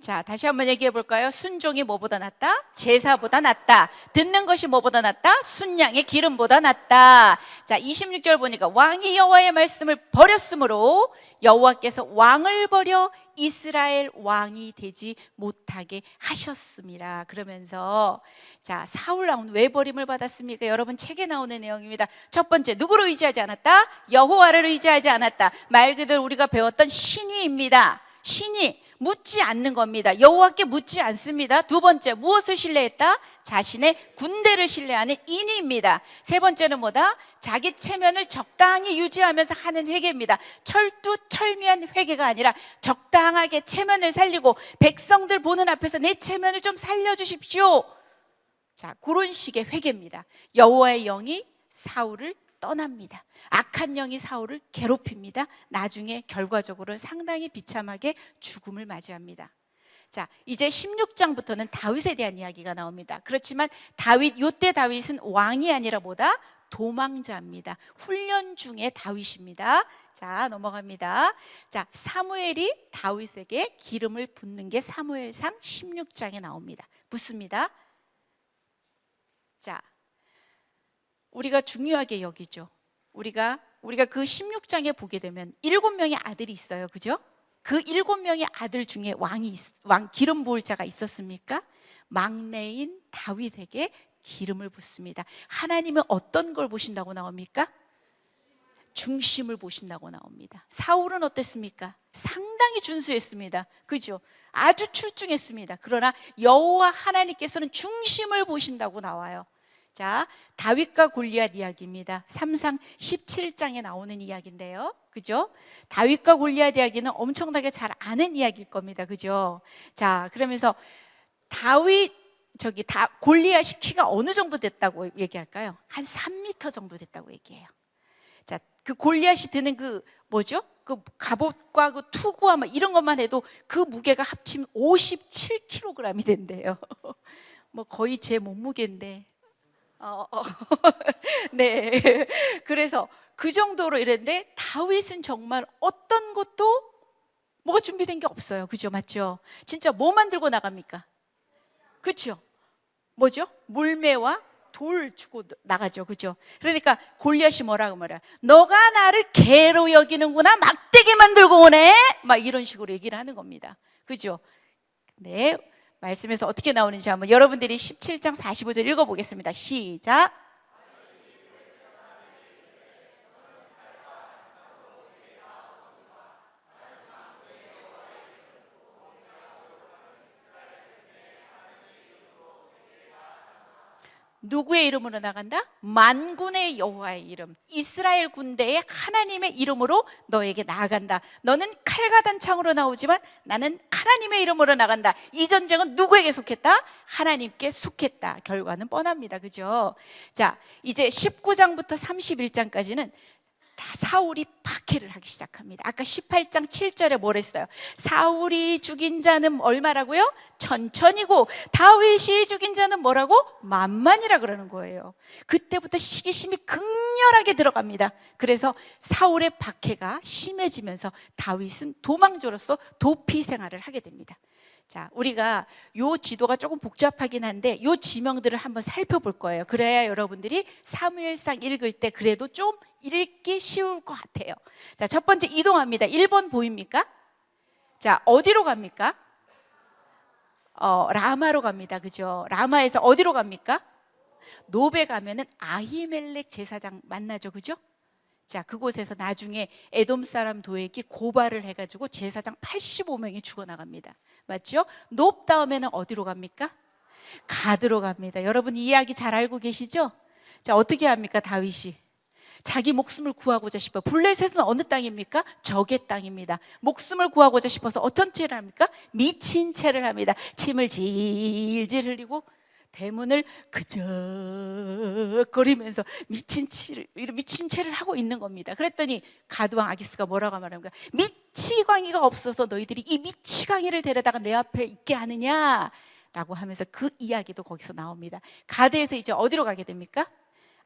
자, 다시 한번 얘기해 볼까요? 순종이 뭐보다 낫다? 제사보다 낫다. 듣는 것이 뭐보다 낫다? 순양의 기름보다 낫다. 자, 26절 보니까 왕이 여호와의 말씀을 버렸으므로 여호와께서 왕을 버려 이스라엘 왕이 되지 못하게 하셨습니다. 그러면서 자, 사울 왕은 왜 버림을 받았습니까? 여러분 책에 나오는 내용입니다. 첫 번째, 누구를 의지하지 않았다? 여호와를 의지하지 않았다. 말 그대로 우리가 배웠던 신위입니다. 신이 묻지 않는 겁니다. 여호와께 묻지 않습니다. 두 번째, 무엇을 신뢰했다? 자신의 군대를 신뢰하는 인의입니다. 세 번째는 뭐다? 자기 체면을 적당히 유지하면서 하는 회개입니다. 철두철미한 회개가 아니라 적당하게 체면을 살리고, 백성들 보는 앞에서 내 체면을 좀 살려주십시오. 자, 그런 식의 회개입니다. 여호와의 영이 사울을 떠납니다. 악한 영이 사울을 괴롭힙니다. 나중에 결과적으로 상당히 비참하게 죽음을 맞이합니다. 자, 이제 16장부터는 다윗에 대한 이야기가 나옵니다. 그렇지만 요때 다윗은 왕이 아니라 뭐다? 도망자입니다. 훈련 중에 다윗입니다. 자, 넘어갑니다. 자, 사무엘이 다윗에게 기름을 붓는 게 사무엘상 16장에 나옵니다. 붓습니다. 자, 우리가 중요하게 여기죠. 우리가 그 16장에 보게 되면 7명의 아들이 있어요. 그죠? 그 7명의 아들 중에 왕 기름 부을 자가 있었습니까? 막내인 다윗에게 기름을 붓습니다. 하나님은 어떤 걸 보신다고 나옵니까? 중심을 보신다고 나옵니다. 사울은 어땠습니까? 상당히 준수했습니다. 그죠? 아주 출중했습니다. 그러나 여호와 하나님께서는 중심을 보신다고 나와요. 자, 다윗과 골리앗 이야기입니다. 3상 17장에 나오는 이야기인데요. 그죠? 다윗과 골리앗 이야기는 엄청나게 잘 아는 이야기일 겁니다. 그죠? 자, 그러면서 골리앗이 키가 어느 정도 됐다고 얘기할까요? 한 3m 정도 됐다고 얘기해요. 자, 그 골리앗이 드는 그 갑옷과 그 투구와 막 이런 것만 해도 그 무게가 합치면 57kg이 된대요. 뭐 거의 제 몸무게인데. 네. 그래서 그 정도로 이랬는데 다윗은 정말 어떤 것도 뭐가 준비된 게 없어요. 그죠? 맞죠? 진짜 뭐만 들고 나갑니까? 그렇죠? 뭐죠? 물매와 돌 주고 나가죠. 그죠? 그러니까 골리앗이 뭐라고 말해요? 너가 나를 개로 여기는구나. 막대기만 들고 오네. 막 이런 식으로 얘기를 하는 겁니다. 그죠? 네. 말씀에서 어떻게 나오는지 한번 여러분들이 17장 45절 읽어보겠습니다. 시작. 누구의 이름으로 나간다? 만군의 여호와의 이름, 이스라엘 군대의 하나님의 이름으로 너에게 나아간다. 너는 칼과 단창으로 나오지만 나는 하나님의 이름으로 나간다. 이 전쟁은 누구에게 속했다? 하나님께 속했다. 결과는 뻔합니다. 그죠? 자, 이제 19장부터 31장까지는 다 사울이 박해를 하기 시작합니다. 아까 18장 7절에 뭘 했어요? 사울이 죽인 자는 얼마라고요? 천천이고 다윗이 죽인 자는 뭐라고? 만만이라 그러는 거예요. 그때부터 시기심이 극렬하게 들어갑니다. 그래서 사울의 박해가 심해지면서 다윗은 도망자로서 도피 생활을 하게 됩니다. 자, 우리가 요 지도가 조금 복잡하긴 한데 요 지명들을 한번 살펴볼 거예요. 그래야 여러분들이 사무엘상 읽을 때 그래도 좀 읽기 쉬울 것 같아요. 자, 첫 번째 이동합니다. 1번 보입니까? 자, 어디로 갑니까? 라마로 갑니다. 그죠? 라마에서 어디로 갑니까? 노베 가면은 아히멜렉 제사장 만나죠. 그죠? 자, 그곳에서 나중에 에돔 사람 도에게 고발을 해가지고 제사장 85명이 죽어나갑니다. 맞죠? 높 다음에는 어디로 갑니까? 가드로 갑니다. 여러분 이 이야기 잘 알고 계시죠? 자, 어떻게 합니까? 다윗이 자기 목숨을 구하고자 싶어. 블레셋은 어느 땅입니까? 적의 땅입니다. 목숨을 구하고자 싶어서 어떤 채를 합니까? 미친 채를 합니다. 침을 질질 흘리고 대문을 그적거리면서 미친 채를 하고 있는 겁니다. 그랬더니 가드왕 아기스가 뭐라고 말합니까? 미치광이가 없어서 너희들이 이 미치광이를 데려다가 내 앞에 있게 하느냐 라고 하면서 그 이야기도 거기서 나옵니다. 가드에서 이제 어디로 가게 됩니까?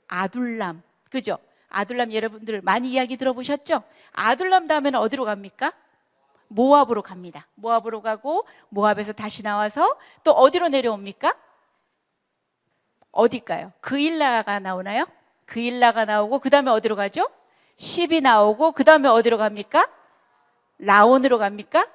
아둘람. 그죠? 아둘람 여러분들 많이 이야기 들어보셨죠? 아둘람 다음에는 어디로 갑니까? 모압으로 갑니다. 모압으로 가고 모압에서 다시 나와서 또 어디로 내려옵니까? 어딜까요? 그일라가 나오나요? 그일라가 나오고 그 다음에 어디로 가죠? 십이 나오고 그 다음에 어디로 갑니까? 라온으로 갑니까?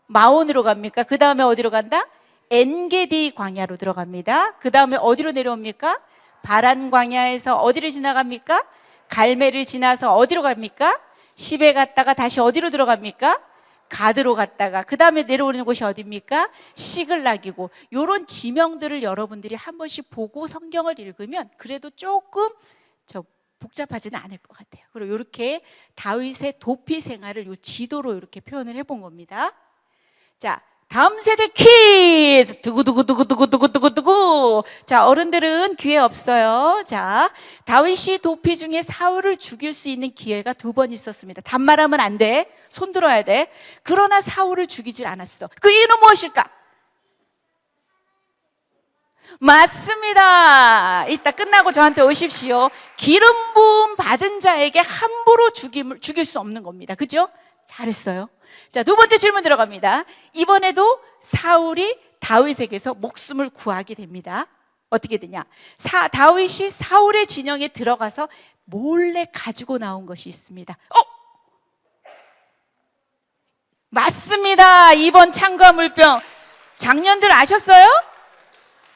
마온으로 갑니까? 그 다음에 어디로 간다? 엔게디 광야로 들어갑니다. 그 다음에 어디로 내려옵니까? 바란 광야에서 어디를 지나갑니까? 갈멜을 지나서 어디로 갑니까? 십에 갔다가 다시 어디로 들어갑니까? 가드로 갔다가 그 다음에 내려오는 곳이 어디입니까? 시글락이고, 요런 지명들을 여러분들이 한 번씩 보고 성경을 읽으면 그래도 조금 복잡하지는 않을 것 같아요. 그리고 이렇게 다윗의 도피 생활을 요 지도로 이렇게 표현을 해본 겁니다. 자, 다음 세대 퀴즈! 두구두구두구두구두구두구. 자, 어른들은 기회 없어요. 자, 다윗이 도피 중에 사울을 죽일 수 있는 기회가 2번 있었습니다. 단말하면 안 돼. 손 들어야 돼. 그러나 사울을 죽이질 않았어. 그 이유는 무엇일까? 맞습니다. 이따 끝나고 저한테 오십시오. 기름 부음 받은 자에게 함부로 죽일 수 없는 겁니다. 그죠? 잘했어요. 자, 2번째 질문 들어갑니다. 이번에도 사울이 다윗에게서 목숨을 구하게 됩니다. 어떻게 되냐? 다윗이 사울의 진영에 들어가서 몰래 가지고 나온 것이 있습니다. 맞습니다. 2번 창과 물병. 작년들 아셨어요?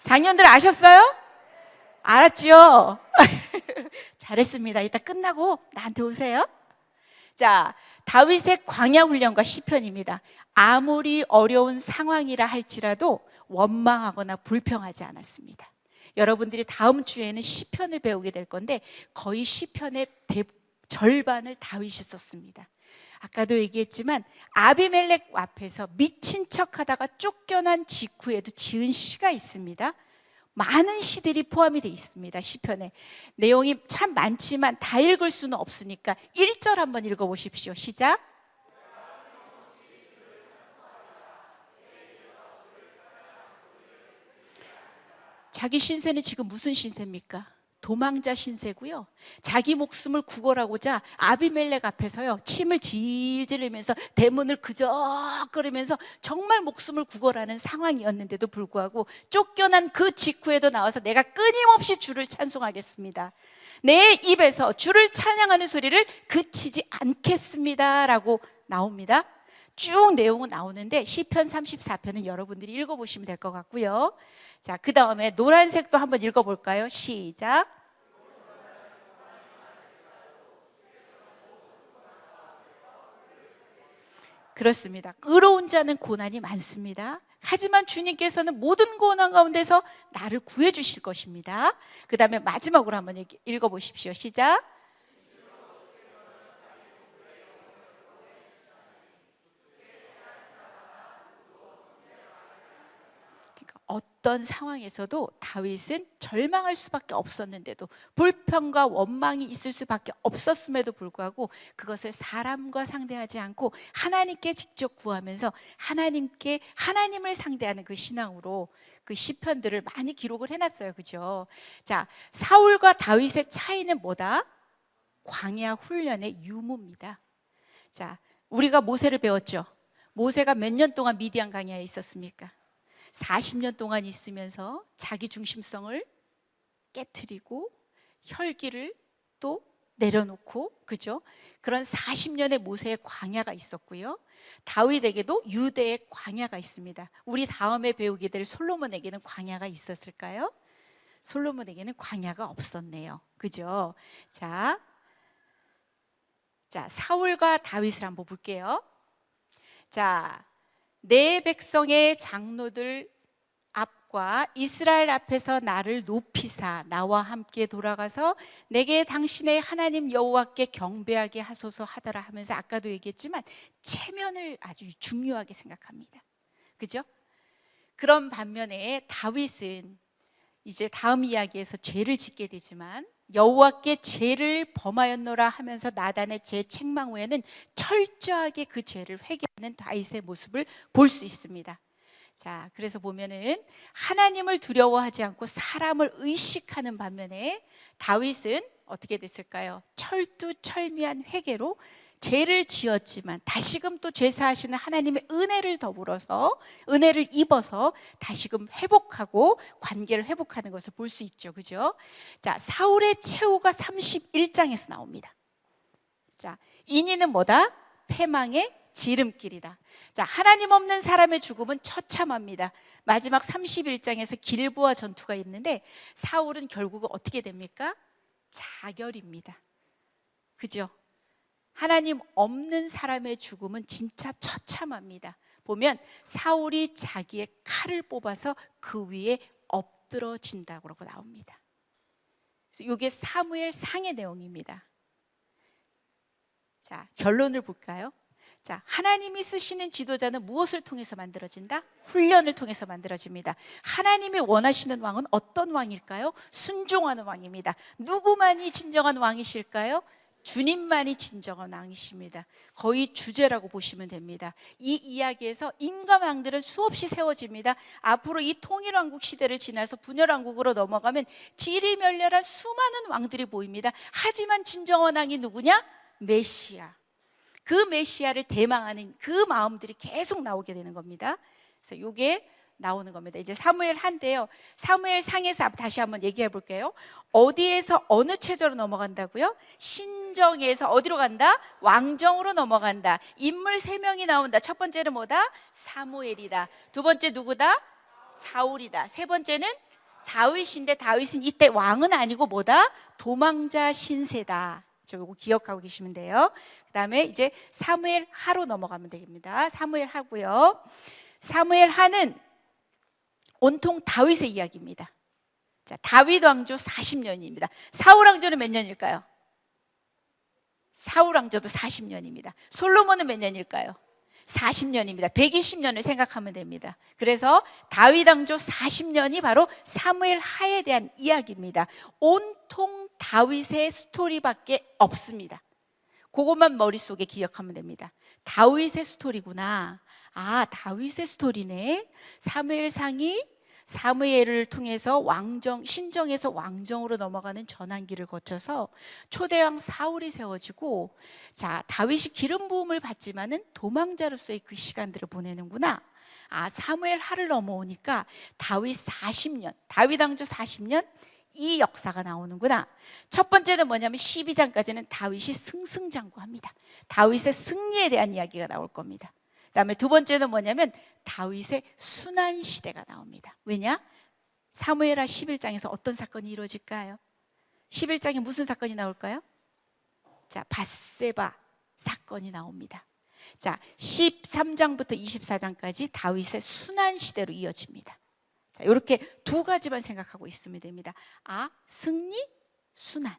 작년들 아셨어요? 알았죠? 잘했습니다. 이따 끝나고 나한테 오세요. 자, 다윗의 광야 훈련과 시편입니다. 아무리 어려운 상황이라 할지라도 원망하거나 불평하지 않았습니다. 여러분들이 다음 주에는 시편을 배우게 될 건데 거의 시편의 절반을 다윗이 썼습니다. 아까도 얘기했지만 아비멜렉 앞에서 미친 척하다가 쫓겨난 직후에도 지은 시가 있습니다. 많은 시들이 포함이 되어 있습니다. 시편에 내용이 참 많지만 다 읽을 수는 없으니까 1절 한번 읽어보십시오. 시작. 자기 신세는 지금 무슨 신세입니까? 도망자 신세고요. 자기 목숨을 구걸하고자 아비멜렉 앞에서요 침을 질질 흘리면서 대문을 그적거리면서 정말 목숨을 구걸하는 상황이었는데도 불구하고 쫓겨난 그 직후에도 나와서 내가 끊임없이 주를 찬송하겠습니다. 내 입에서 주를 찬양하는 소리를 그치지 않겠습니다 라고 나옵니다. 쭉 내용은 나오는데 시편 34편은 여러분들이 읽어보시면 될 것 같고요. 자, 그 다음에 노란색도 한번 읽어볼까요? 시작. 그렇습니다. 의로운 자는 고난이 많습니다. 하지만 주님께서는 모든 고난 가운데서 나를 구해 주실 것입니다. 그 다음에 마지막으로 한번 읽어보십시오. 시작. 어떤 상황에서도 다윗은 절망할 수밖에 없었는데도 불평과 원망이 있을 수밖에 없었음에도 불구하고 그것을 사람과 상대하지 않고 하나님께 직접 구하면서 하나님을 상대하는 그 신앙으로 그 시편들을 많이 기록을 해놨어요. 그죠? 자, 사울과 다윗의 차이는 뭐다? 광야 훈련의 유무입니다. 자, 우리가 모세를 배웠죠. 모세가 몇 년 동안 미디안 광야에 있었습니까? 40년 동안 있으면서 자기 중심성을 깨트리고 혈기를 또 내려놓고, 그죠? 그런 40년의 모세의 광야가 있었고요. 다윗에게도 유대의 광야가 있습니다. 우리 다음에 배우게 될 솔로몬에게는 광야가 있었을까요? 솔로몬에게는 광야가 없었네요. 그죠? 자, 사울과 다윗을 한번 볼게요. 자, 내 백성의 장로들 앞과 이스라엘 앞에서 나를 높이사 나와 함께 돌아가서 내게 당신의 하나님 여호와께 경배하게 하소서 하더라 하면서 아까도 얘기했지만 체면을 아주 중요하게 생각합니다. 그죠? 그런 반면에 다윗은 이제 다음 이야기에서 죄를 짓게 되지만 여호와께 죄를 범하였노라 하면서 나단의 죄 책망 후에는 철저하게 그 죄를 회개하는 다윗의 모습을 볼 수 있습니다. 자, 그래서 보면은 하나님을 두려워하지 않고 사람을 의식하는 반면에 다윗은 어떻게 됐을까요? 철두철미한 회개로 죄를 지었지만 다시금 또 죄사하시는 하나님의 은혜를 더불어서 은혜를 입어서 다시금 회복하고 관계를 회복하는 것을 볼 수 있죠. 그죠? 자, 사울의 최후가 31장에서 나옵니다. 자, 인의는 뭐다? 패망의 지름길이다. 자, 하나님 없는 사람의 죽음은 처참합니다. 마지막 31장에서 길보아 전투가 있는데 사울은 결국은 어떻게 됩니까? 자결입니다. 그죠? 하나님 없는 사람의 죽음은 진짜 처참합니다. 보면 사울이 자기의 칼을 뽑아서 그 위에 엎드러진다고 나옵니다. 그래서 이게 사무엘상의 내용입니다. 자, 결론을 볼까요? 자, 하나님이 쓰시는 지도자는 무엇을 통해서 만들어진다? 훈련을 통해서 만들어집니다. 하나님이 원하시는 왕은 어떤 왕일까요? 순종하는 왕입니다. 누구만이 진정한 왕이실까요? 주님만이 진정한 왕이십니다. 거의 주제라고 보시면 됩니다. 이 이야기에서 인간왕들은 수없이 세워집니다. 앞으로 이 통일왕국 시대를 지나서 분열왕국으로 넘어가면 지리멸렬한 수많은 왕들이 보입니다. 하지만 진정한 왕이 누구냐? 메시아. 그 메시아를 대망하는 그 마음들이 계속 나오게 되는 겁니다. 그래서 이게 나오는 겁니다. 이제 사무엘 한데요. 사무엘 상에서 다시 한번 얘기해 볼게요. 어디에서 어느 체제로 넘어간다고요? 신정에서 어디로 간다? 왕정으로 넘어간다. 인물 3명이 나온다. 첫 번째는 뭐다? 사무엘이다. 두 번째 누구다? 사울이다. 세 번째는 다윗인데 다윗은 이때 왕은 아니고 뭐다? 도망자 신세다. 이거 기억하고 계시면 돼요. 그 다음에 이제 사무엘 하로 넘어가면 됩니다. 사무엘 하고요. 사무엘 하는 온통 다윗의 이야기입니다. 자, 다윗 왕조 40년입니다. 사울 왕조는 몇 년일까요? 사울 왕조도 40년입니다. 솔로몬은 몇 년일까요? 40년입니다. 120년을 생각하면 됩니다. 그래서 다윗 왕조 40년이 바로 사무엘 하에 대한 이야기입니다. 온통 다윗의 스토리밖에 없습니다. 그것만 머릿속에 기억하면 됩니다. 다윗의 스토리구나. 아, 다윗의 스토리네. 사무엘상이 사무엘을 통해서 왕정, 신정에서 왕정으로 넘어가는 전환기를 거쳐서 초대왕 사울이 세워지고, 자, 다윗이 기름 부음을 받지만은 도망자로서의 그 시간들을 보내는구나. 아, 사무엘 하를 넘어오니까 다윗 40년, 다윗 왕조 40년 이 역사가 나오는구나. 첫 번째는 뭐냐면 12장까지는 다윗이 승승장구합니다. 다윗의 승리에 대한 이야기가 나올 겁니다. 그 다음에 두 번째는 뭐냐면 다윗의 순환 시대가 나옵니다. 왜냐? 사무엘하 11장에서 어떤 사건이 이루어질까요? 11장에 무슨 사건이 나올까요? 자, 밧세바 사건이 나옵니다. 자, 13장부터 24장까지 다윗의 순환 시대로 이어집니다. 자, 이렇게 두 가지만 생각하고 있으면 됩니다. 아, 승리, 순환.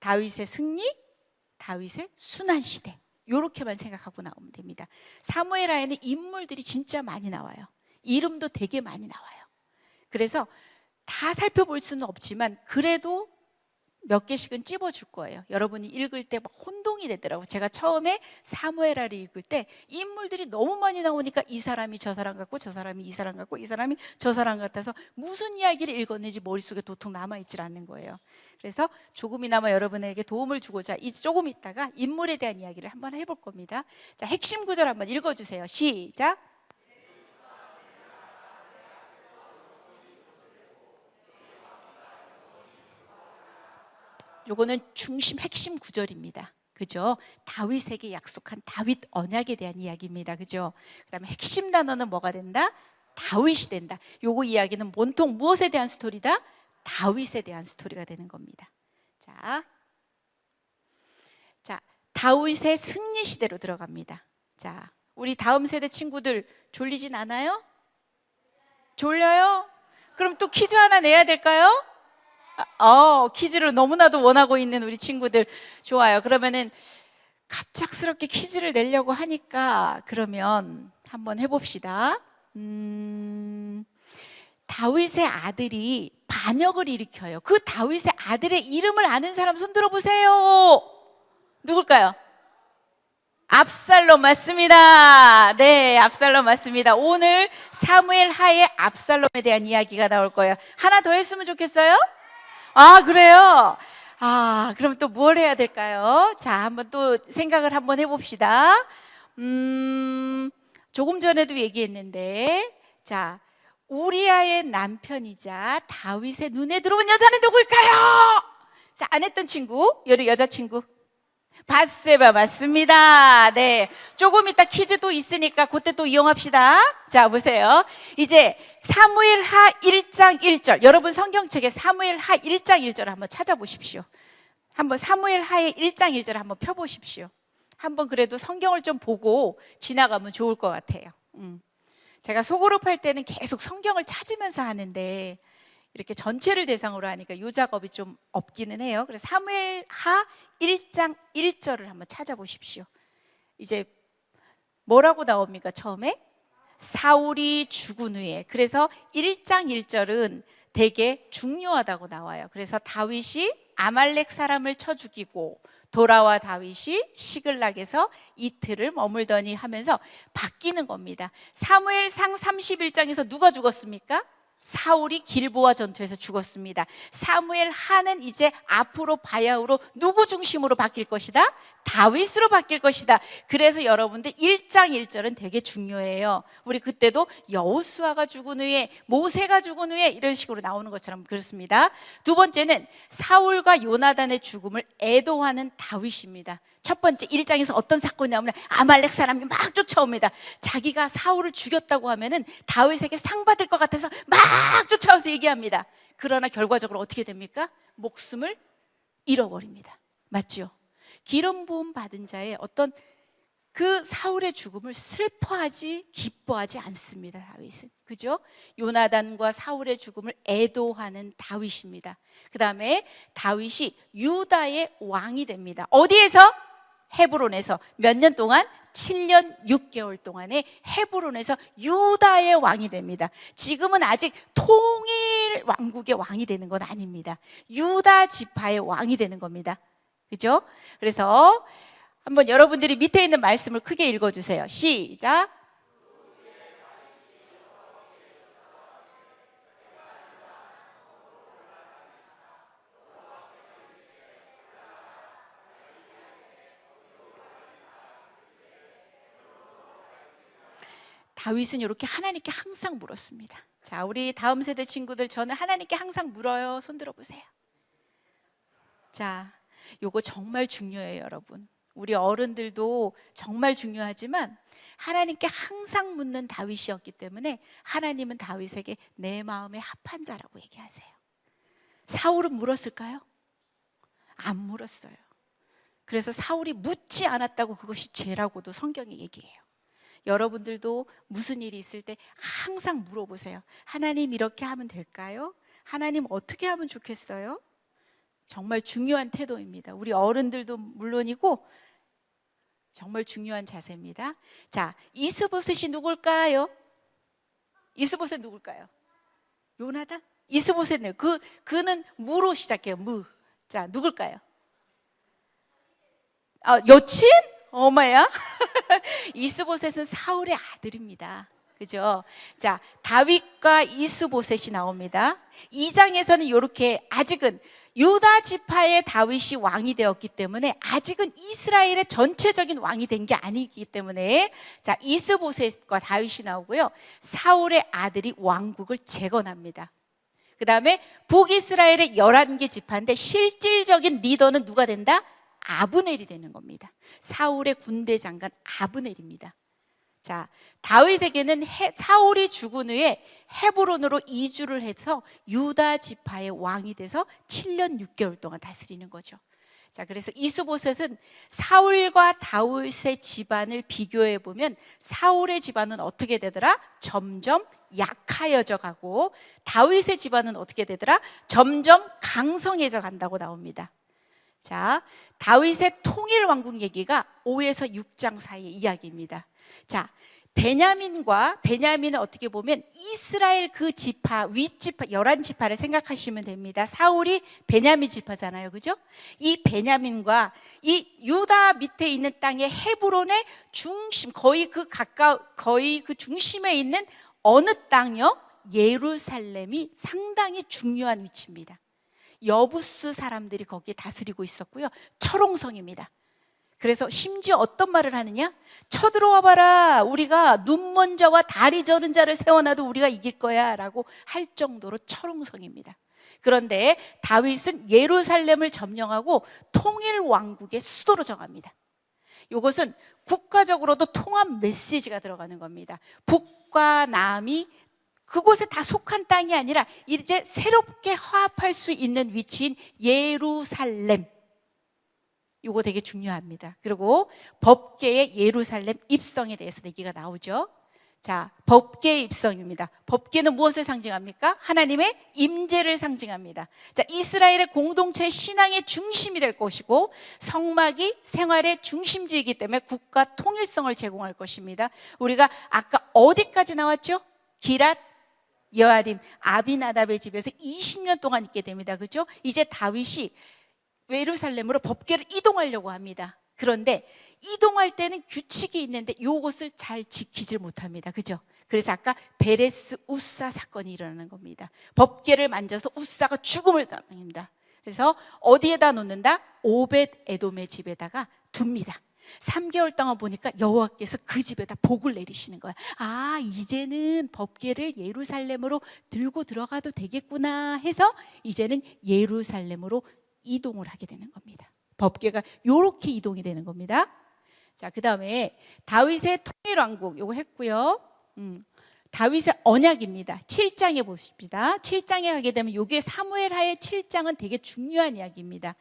다윗의 승리, 다윗의 순환 시대. 이렇게만 생각하고 나오면 됩니다. 사무엘하에는 인물들이 진짜 많이 나와요. 이름도 되게 많이 나와요. 그래서 다 살펴볼 수는 없지만 그래도 몇 개씩은 찝어줄 거예요. 여러분이 읽을 때 막 혼동이 되더라고요. 제가 처음에 사무엘하를 읽을 때 인물들이 너무 많이 나오니까 이 사람이 저 사람 같고 저 사람이 이 사람 같고 이 사람이 저 사람 같아서 무슨 이야기를 읽었는지 머릿속에 도통 남아있질 않는 거예요. 그래서 조금이나마 여러분에게 도움을 주고자 조금 있다가 인물에 대한 이야기를 한번 해볼 겁니다. 자, 핵심 구절 한번 읽어주세요. 시작. 요거는 중심 핵심 구절입니다. 그죠? 다윗에게 약속한 다윗 언약에 대한 이야기입니다. 그죠? 그다음에 핵심 단어는 뭐가 된다? 다윗이 된다. 요거 이야기는 온통 무엇에 대한 스토리다? 다윗에 대한 스토리가 되는 겁니다. 자, 다윗의 승리 시대로 들어갑니다. 자, 우리 다음 세대 친구들 졸리진 않아요? 졸려요? 그럼 또 퀴즈 하나 내야 될까요? 퀴즈를 너무나도 원하고 있는 우리 친구들 좋아요. 그러면은 갑작스럽게 퀴즈를 내려고 하니까 그러면 한번 해봅시다. 다윗의 아들이 반역을 일으켜요. 그 다윗의 아들의 이름을 아는 사람 손 들어보세요. 누굴까요? 압살롬 맞습니다. 네, 압살롬 맞습니다. 오늘 사무엘 하의 압살롬에 대한 이야기가 나올 거예요. 하나 더 했으면 좋겠어요? 아, 그래요? 아, 그럼 또 뭘 해야 될까요? 자, 한번 또 생각을 한번 해봅시다. 조금 전에도 얘기했는데, 자, 우리아의 남편이자 다윗의 눈에 들어온 여자는 누굴까요? 자, 안 했던 친구, 여자친구. 밧세바 맞습니다. 네, 조금 이따 퀴즈도 있으니까 그때 또 이용합시다. 자, 보세요. 이제 사무엘하 1장 1절, 여러분 성경책에 사무엘하 1장 1절을 한번 찾아보십시오. 한번 사무엘 하의 1장 1절 한번 펴보십시오. 한번 그래도 성경을 좀 보고 지나가면 좋을 것 같아요. 제가 소그룹 할 때는 계속 성경을 찾으면서 하는데 이렇게 전체를 대상으로 하니까 이 작업이 좀 없기는 해요. 그래서 사무엘 하 1장 1절을 한번 찾아보십시오. 이제 뭐라고 나옵니까? 처음에 사울이 죽은 후에. 그래서 1장 1절은 되게 중요하다고 나와요. 그래서 다윗이 아말렉 사람을 쳐 죽이고 돌아와 다윗이 시글락에서 이틀을 머물더니 하면서 바뀌는 겁니다. 사무엘상 31장에서 누가 죽었습니까? 사울이 길보아 전투에서 죽었습니다. 사무엘 하는 이제 앞으로 바야흐로 누구 중심으로 바뀔 것이다? 다윗으로 바뀔 것이다. 그래서 여러분들 1장 1절은 되게 중요해요. 우리 그때도 여호수아가 죽은 후에, 모세가 죽은 후에 이런 식으로 나오는 것처럼 그렇습니다. 두 번째는 사울과 요나단의 죽음을 애도하는 다윗입니다. 첫 번째 1장에서 어떤 사건이 나오면 아말렉 사람이 막 쫓아옵니다. 자기가 사울을 죽였다고 하면은 다윗에게 상 받을 것 같아서 막 쫓아와서 얘기합니다. 그러나 결과적으로 어떻게 됩니까? 목숨을 잃어버립니다. 맞죠? 기름 부음 받은 자의 어떤 그 사울의 죽음을 슬퍼하지 기뻐하지 않습니다. 다윗은. 그죠? 요나단과 사울의 죽음을 애도하는 다윗입니다. 그 다음에 다윗이 유다의 왕이 됩니다. 어디에서? 헤브론에서. 몇 년 동안? 7년 6개월 동안에 헤브론에서 유다의 왕이 됩니다. 지금은 아직 통일 왕국의 왕이 되는 건 아닙니다. 유다 지파의 왕이 되는 겁니다. 그죠? 그래서 한번 여러분들이 밑에 있는 말씀을 크게 읽어주세요. 시작. 다윗은 이렇게 하나님께 항상 물었습니다. 자, 우리 다음 세대 친구들, 저는 하나님께 항상 물어요. 손 들어보세요. 자, 요거 정말 중요해요, 여러분. 우리 어른들도 정말 중요하지만 하나님께 항상 묻는 다윗이었기 때문에 하나님은 다윗에게 내 마음에 합한 자라고 얘기하세요. 사울은 물었을까요? 안 물었어요. 그래서 사울이 묻지 않았다고 그것이 죄라고도 성경이 얘기해요. 여러분들도 무슨 일이 있을 때 항상 물어보세요. 하나님 이렇게 하면 될까요? 하나님 어떻게 하면 좋겠어요? 정말 중요한 태도입니다. 우리 어른들도 물론이고 정말 중요한 자세입니다. 자, 이스보셋이 누굴까요? 이스보셋 누굴까요? 요나단? 이스보셋은 그는 무로 시작해요. 무. 자, 누굴까요? 여친? 어머야? 이스보셋은 사울의 아들입니다. 그죠? 자, 다윗과 이스보셋이 나옵니다. 2장에서는 이렇게 아직은 유다 지파의 다윗이 왕이 되었기 때문에 아직은 이스라엘의 전체적인 왕이 된 게 아니기 때문에 자, 이스보셋과 다윗이 나오고요. 사울의 아들이 왕국을 재건합니다. 그 다음에 북이스라엘의 11개 지파인데 실질적인 리더는 누가 된다? 아브넬이 되는 겁니다. 사울의 군대 장관 아브넬입니다. 자, 다윗에게는 사울이 죽은 후에 헤브론으로 이주를 해서 유다 지파의 왕이 돼서 7년 6개월 동안 다스리는 거죠. 자, 그래서 이스보셋은 사울과 다윗의 집안을 비교해 보면 사울의 집안은 어떻게 되더라? 점점 약하여져 가고 다윗의 집안은 어떻게 되더라? 점점 강성해져 간다고 나옵니다. 자, 다윗의 통일 왕국 얘기가 5에서 6장 사이의 이야기입니다. 자, 베냐민은 어떻게 보면 이스라엘 그 지파, 윗지파, 11지파를 생각하시면 됩니다. 사울이 베냐민 지파잖아요. 그죠? 이 베냐민과 이 유다 밑에 있는 땅의 헤브론의 중심, 거의 그 중심에 있는 어느 땅이요? 예루살렘이 상당히 중요한 위치입니다. 여부스 사람들이 거기에 다스리고 있었고요. 철옹성입니다. 그래서 심지어 어떤 말을 하느냐? 쳐들어와 봐라. 우리가 눈 먼 자와 다리 저는 자를 세워놔도 우리가 이길 거야 라고 할 정도로 철옹성입니다. 그런데 다윗은 예루살렘을 점령하고 통일 왕국의 수도로 정합니다. 이것은 국가적으로도 통합 메시지가 들어가는 겁니다. 북과 남이 그곳에 다 속한 땅이 아니라 이제 새롭게 화합할 수 있는 위치인 예루살렘. 요거 되게 중요합니다. 그리고 법궤의 예루살렘 입성에 대해서 얘기가 나오죠. 자, 법궤의 입성입니다. 법궤는 무엇을 상징합니까? 하나님의 임재를 상징합니다. 자, 이스라엘의 공동체의 신앙의 중심이 될 것이고 성막이 생활의 중심지이기 때문에 국가 통일성을 제공할 것입니다. 우리가 아까 어디까지 나왔죠? 기랏 여아림, 아비나답의 집에서 20년 동안 있게 됩니다. 그렇죠? 이제 다윗이 예루살렘으로 법궤를 이동하려고 합니다. 그런데 이동할 때는 규칙이 있는데 이것을 잘 지키질 못합니다. 그죠? 그래서 아까 베레스 우사 사건이 일어나는 겁니다. 법궤를 만져서 우사가 죽음을 당합니다. 그래서 어디에다 놓는다? 오벳 에돔의 집에다가 둡니다. 3개월 동안 보니까 여호와께서 그 집에다 복을 내리시는 거야. 아, 이제는 법궤를 예루살렘으로 들고 들어가도 되겠구나 해서 이제는 예루살렘으로 이동을 하게 되는 겁니다. 법궤가 이렇게 이동이 되는 겁니다. 자, 그 다음에 다윗의 통일왕국 요거 했고요. 다윗의 언약입니다. 7장에 봅시다. 7장에 가게 되면 요게 사무엘하의 7장은 되게 중요한 이야기입니다.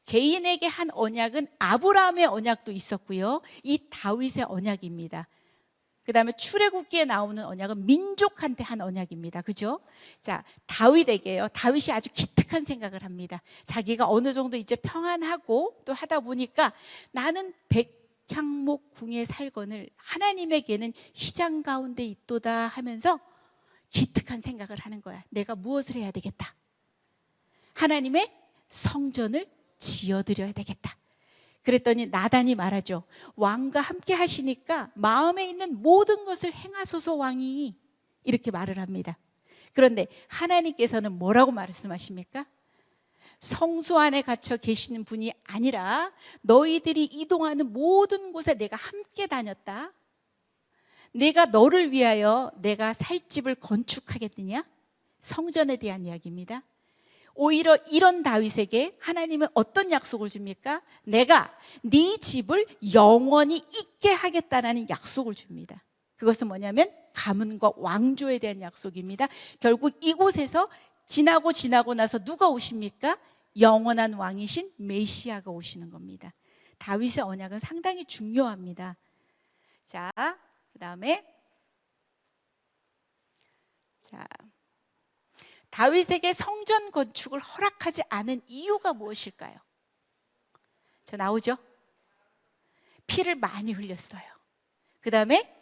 개인에게 한 언약은 아브라함의 언약도 있었고요. 이 다윗의 언약입니다. 그 다음에 출애굽기에 나오는 언약은 민족한테 한 언약입니다. 그죠? 자, 다윗에게요. 다윗이 아주 기특한 생각을 합니다. 자기가 어느 정도 이제 평안하고 또 하다 보니까 나는 백향목 궁에 살거늘 하나님에게는 휘장 가운데 있도다 하면서 기특한 생각을 하는 거야. 내가 무엇을 해야 되겠다. 하나님의 성전을 지어드려야 되겠다. 그랬더니 나단이 말하죠. 왕과 함께 하시니까 마음에 있는 모든 것을 행하소서 왕이, 이렇게 말을 합니다. 그런데 하나님께서는 뭐라고 말씀하십니까? 성소 안에 갇혀 계시는 분이 아니라 너희들이 이동하는 모든 곳에 내가 함께 다녔다. 내가 너를 위하여 내가 살 집을 건축하겠느냐? 성전에 대한 이야기입니다. 오히려 이런 다윗에게 하나님은 어떤 약속을 줍니까? 내가 네 집을 영원히 있게 하겠다라는 약속을 줍니다. 그것은 뭐냐면 가문과 왕조에 대한 약속입니다. 결국 이곳에서 지나고 나서 누가 오십니까? 영원한 왕이신 메시아가 오시는 겁니다. 다윗의 언약은 상당히 중요합니다. 자, 그 다음에 다윗에게 성전 건축을 허락하지 않은 이유가 무엇일까요? 저 나오죠? 피를 많이 흘렸어요. 그 다음에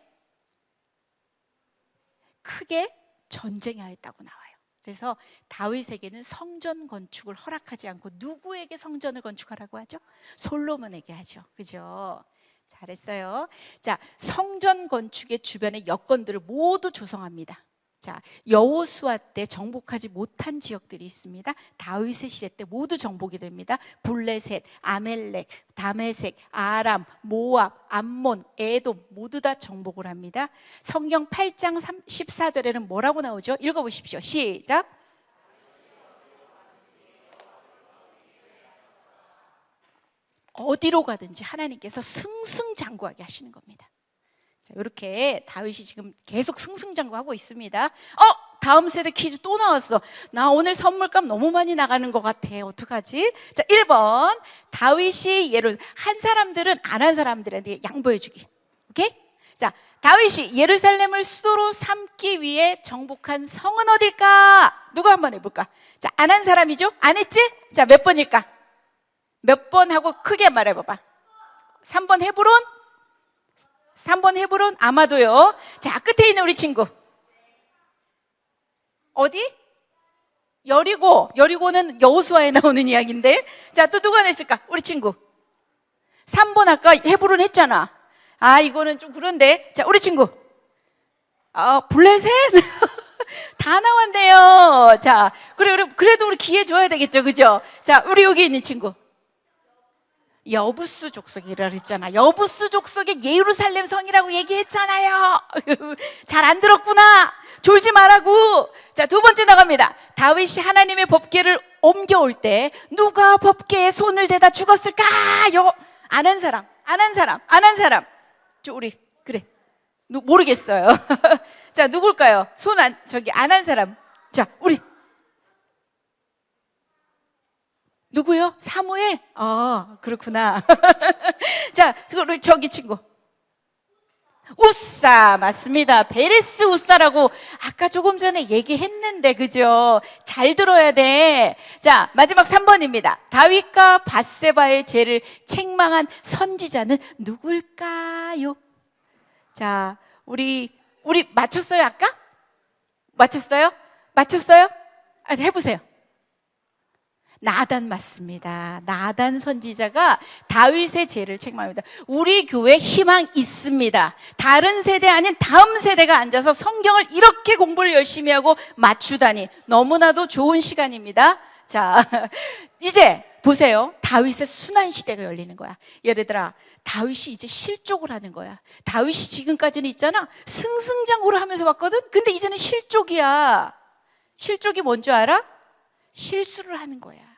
크게 전쟁하였다고 나와요. 그래서 다윗에게는 성전 건축을 허락하지 않고 누구에게 성전을 건축하라고 하죠? 솔로몬에게 하죠. 그죠? 잘했어요. 자, 성전 건축의 주변의 여건들을 모두 조성합니다. 자, 여호수아 때 정복하지 못한 지역들이 있습니다. 다윗의 시대 때 모두 정복이 됩니다. 블레셋, 아멜렉, 다메섹, 아람, 모압, 암몬, 에돔 모두 다 정복을 합니다. 성경 8장 14절에는 뭐라고 나오죠? 읽어보십시오. 시작. 어디로 가든지 하나님께서 승승장구하게 하시는 겁니다. 자, 이렇게 다윗이 지금 계속 승승장구하고 있습니다. 다음 세대 퀴즈 또 나왔어. 나 오늘 선물값 너무 많이 나가는 것 같아. 어떡하지? 자, 1번 다윗이 한 사람들은 안 한 사람들한테 양보해주기. 오케이? 자, 다윗이 예루살렘을 수도로 삼기 위해 정복한 성은 어딜까? 누가 한번 해볼까? 자, 안 한 사람이죠? 안 했지? 자, 몇 번일까? 몇 번 하고 크게 말해봐봐. 3번 헤브론? 3번 헤브론? 아마도요. 자, 끝에 있는 우리 친구 어디? 여리고. 여리고는 여호수아에 나오는 이야기인데. 자, 또 누가 냈을까? 우리 친구 3번 아까 헤브론 했잖아. 이거는 좀 그런데. 자, 우리 친구 블레셋? 다 나왔네요. 자, 그래도 우리 기회 줘야 되겠죠. 그죠? 자, 우리 여기 있는 친구 여부스 족속이라 그랬잖아. 여부스 족속의 예루살렘 성이라고 얘기했잖아요. 잘 안 들었구나. 졸지 말라고. 자, 두 번째 나갑니다. 다윗이 하나님의 법궤를 옮겨올 때 누가 법궤에 손을 대다 죽었을까요? 안 한 사람. 우리 그래. 모르겠어요. 자, 누굴까요? 안 한 사람. 자, 우리 누구요? 사무엘? 그렇구나. 자, 저기 친구. 우사 맞습니다. 베레스 우사라고 아까 조금 전에 얘기했는데 그죠? 잘 들어야 돼. 자, 마지막 3번입니다. 다윗과 밧세바의 죄를 책망한 선지자는 누굴까요? 자, 우리 맞췄어요 아까? 맞췄어요? 맞췄어요? 해보세요. 나단 맞습니다. 나단 선지자가 다윗의 죄를 책망합니다. 우리 교회 희망 있습니다. 다른 세대 아닌 다음 세대가 앉아서 성경을 이렇게 공부를 열심히 하고 맞추다니 너무나도 좋은 시간입니다. 자, 이제 보세요. 다윗의 순환 시대가 열리는 거야. 얘들아, 다윗이 이제 실족을 하는 거야. 다윗이 지금까지는 있잖아, 승승장구를 하면서 왔거든. 근데 이제는 실족이야. 실족이 뭔지 알아? 실수를 하는 거야.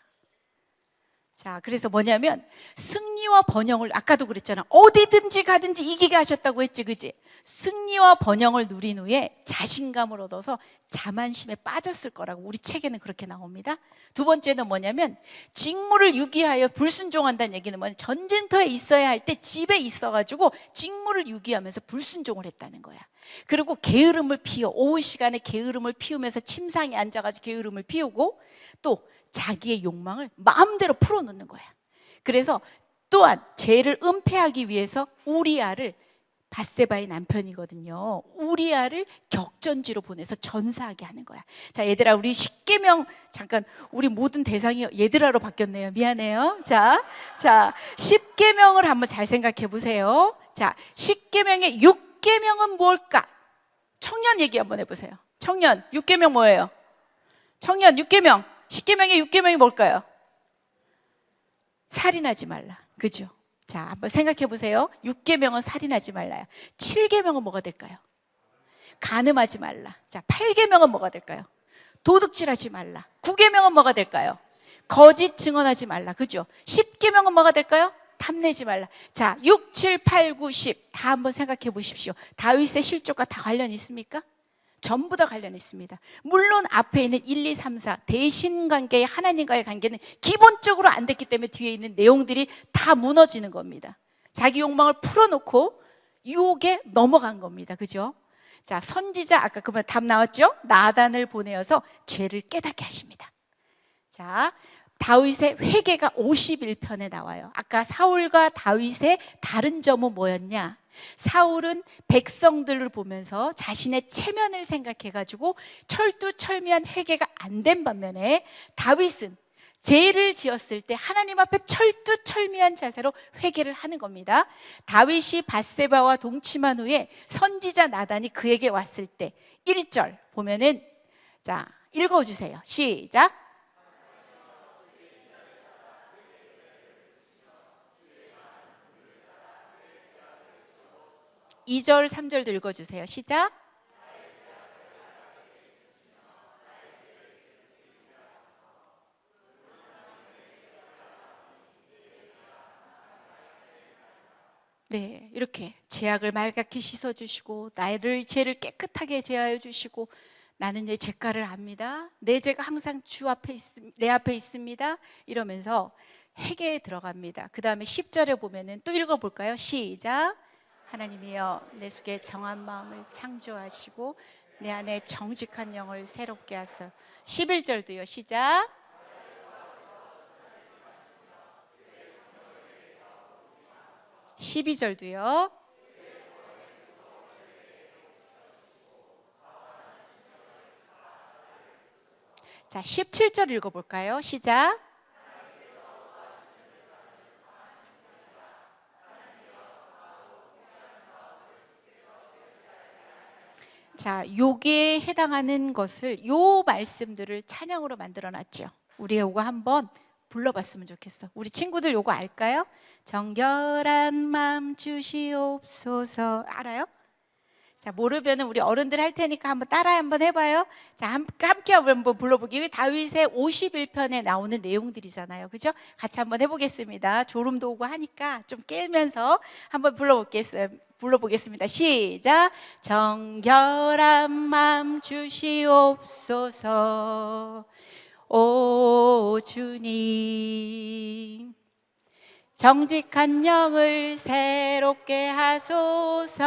자, 그래서 뭐냐면 승리와 번영을, 아까도 그랬잖아, 어디든지 가든지 이기게 하셨다고 했지, 그지? 승리와 번영을 누린 후에 자신감을 얻어서 자만심에 빠졌을 거라고 우리 책에는 그렇게 나옵니다. 두 번째는 뭐냐면 직무를 유기하여 불순종한다는 얘기는 뭐냐면 전쟁터에 있어야 할 때 집에 있어가지고 직무를 유기하면서 불순종을 했다는 거야. 그리고 게으름을 피워, 오후 시간에 게으름을 피우면서 침상에 앉아가지고 게으름을 피우고 또 자기의 욕망을 마음대로 풀어놓는 거야. 그래서 또한 죄를 은폐하기 위해서 우리아를, 밧세바의 남편이거든요, 우리아를 격전지로 보내서 전사하게 하는 거야. 자, 얘들아, 우리 십계명 잠깐, 우리 모든 대상이 얘들아로 바뀌었네요. 미안해요. 자, 십계명을 한번 잘 생각해 보세요. 자, 십계명의 6계명은 뭘까? 청년 얘기 한번 해보세요. 청년, 6계명 뭐예요? 청년 6계명, 10계명의 6계명이 뭘까요? 살인하지 말라. 그죠? 자, 한번 생각해 보세요. 6계명은 살인하지 말라요. 7계명은 뭐가 될까요? 간음하지 말라. 자, 8계명은 뭐가 될까요? 도둑질하지 말라. 9계명은 뭐가 될까요? 거짓 증언하지 말라. 그죠? 10계명은 뭐가 될까요? 탐내지 말라. 자, 6, 7, 8, 9, 10 다 한번 생각해 보십시오. 다윗의 실족과 다 관련이 있습니까? 전부 다 관련이 있습니다. 물론 앞에 있는 1, 2, 3, 4 대신관계의 하나님과의 관계는 기본적으로 안 됐기 때문에 뒤에 있는 내용들이 다 무너지는 겁니다. 자기 욕망을 풀어놓고 유혹에 넘어간 겁니다. 그죠? 자, 선지자, 아까 그러면 답 나왔죠? 나단을 보내어서 죄를 깨닫게 하십니다. 자, 다윗의 회개가 51편에 나와요. 아까 사울과 다윗의 다른 점은 뭐였냐? 사울은 백성들을 보면서 자신의 체면을 생각해가지고 철두철미한 회개가 안 된 반면에 다윗은 죄를 지었을 때 하나님 앞에 철두철미한 자세로 회개를 하는 겁니다. 다윗이 밧세바와 동침한 후에 선지자 나단이 그에게 왔을 때 1절 보면은, 자, 읽어주세요. 시작. 2절, 3절도 읽어주세요. 시작. 네, 이렇게 죄악을 말갛게 씻어주시고 나를 죄를 깨끗하게 제하여 주시고 나는 내 죄가를 압니다. 내 죄가 항상 내 앞에 있습니다. 이러면서 회개에 들어갑니다. 그 다음에 10절에 보면은 또 읽어볼까요? 시작. 하나님이여, 내 속에 정한 마음을 창조하시고 내 안에 정직한 영을 새롭게 하소서. 11절도요. 시작. (12절도요) 자, 17절 읽어볼까요? 시작. 자, 요게 해당하는 것을, 요 말씀들을 찬양으로 만들어놨죠. 우리 요거 한번 불러봤으면 좋겠어. 우리 친구들 요거 알까요? 정결한 마음 주시옵소서. 알아요? 자, 모르면은 우리 어른들 할 테니까 한번 따라 한번 해봐요. 자, 함께 한번 불러보기. 이게 다윗의 51편에 나오는 내용들이잖아요. 그죠? 같이 한번 해보겠습니다. 졸음도 오고 하니까 좀 깨면서 한번 불러보겠습니다. 시작. 정결한 마음 주시옵소서. 오 주님, 정직한 영을 새롭게 하소서.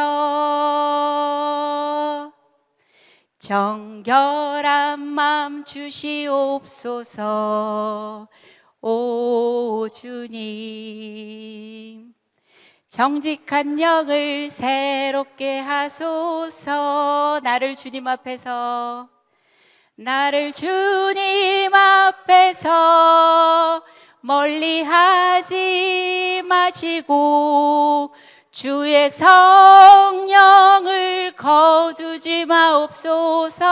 정결한 마음 주시옵소서. 오 주님, 정직한 영을 새롭게 하소서. 나를 주님 앞에서 멀리하지 마시고 주의 성령을 거두지 마옵소서.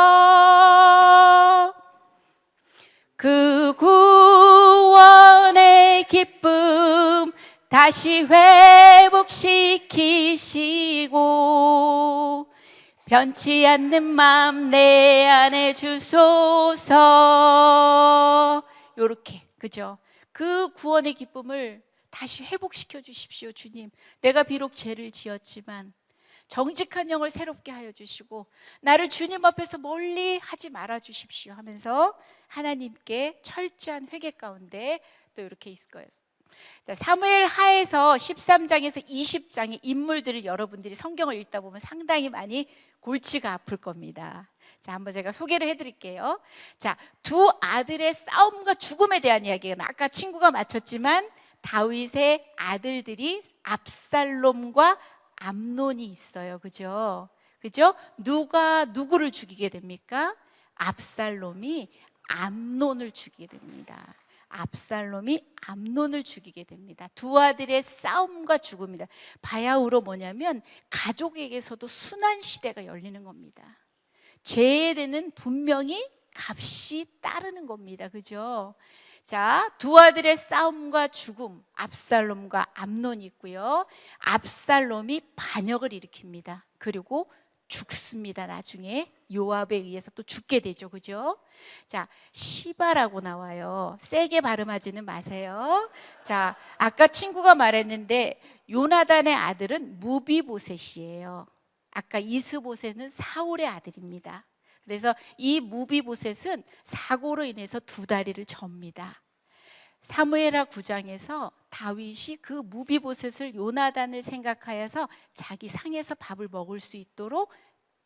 그 구원의 기쁨 다시 회복시키시고 변치 않는 마음 내 안에 주소서. 요렇게, 그죠? 그 구원의 기쁨을 다시 회복시켜 주십시오. 주님, 내가 비록 죄를 지었지만 정직한 영을 새롭게 하여 주시고 나를 주님 앞에서 멀리 하지 말아 주십시오 하면서 하나님께 철저한 회개 가운데 또 이렇게 있을 거예요. 자, 사무엘 하에서 13장에서 20장의 인물들을 여러분들이 성경을 읽다 보면 상당히 많이 골치가 아플 겁니다. 자, 한번 제가 소개를 해드릴게요. 자, 두 아들의 싸움과 죽음에 대한 이야기가 아까 친구가 맞췄지만 다윗의 아들들이 압살롬과 암논이 있어요. 그죠? 그죠? 누가 누구를 죽이게 됩니까? 압살롬이 암논을 죽이게 됩니다. 압살롬이 암논을 죽이게 됩니다. 두 아들의 싸움과 죽음이다. 바야흐로 뭐냐면 가족에게서도 순환 시대가 열리는 겁니다. 죄에 대는 분명히 값이 따르는 겁니다. 그죠? 자, 두 아들의 싸움과 죽음, 압살롬과 암논이 있고요. 압살롬이 반역을 일으킵니다. 그리고 죽습니다. 나중에 요압에 의해서 또 죽게 되죠. 그죠? 자, 시바라고 나와요. 세게 발음하지는 마세요. 자, 아까 친구가 말했는데 요나단의 아들은 무비보셋이에요. 아까 이스보셋은 사울의 아들입니다. 그래서 이 무비보셋은 사고로 인해서 두 다리를 접니다. 사무엘하 9장에서 다윗이 그 무비보셋을 요나단을 생각하여서 자기 상에서 밥을 먹을 수 있도록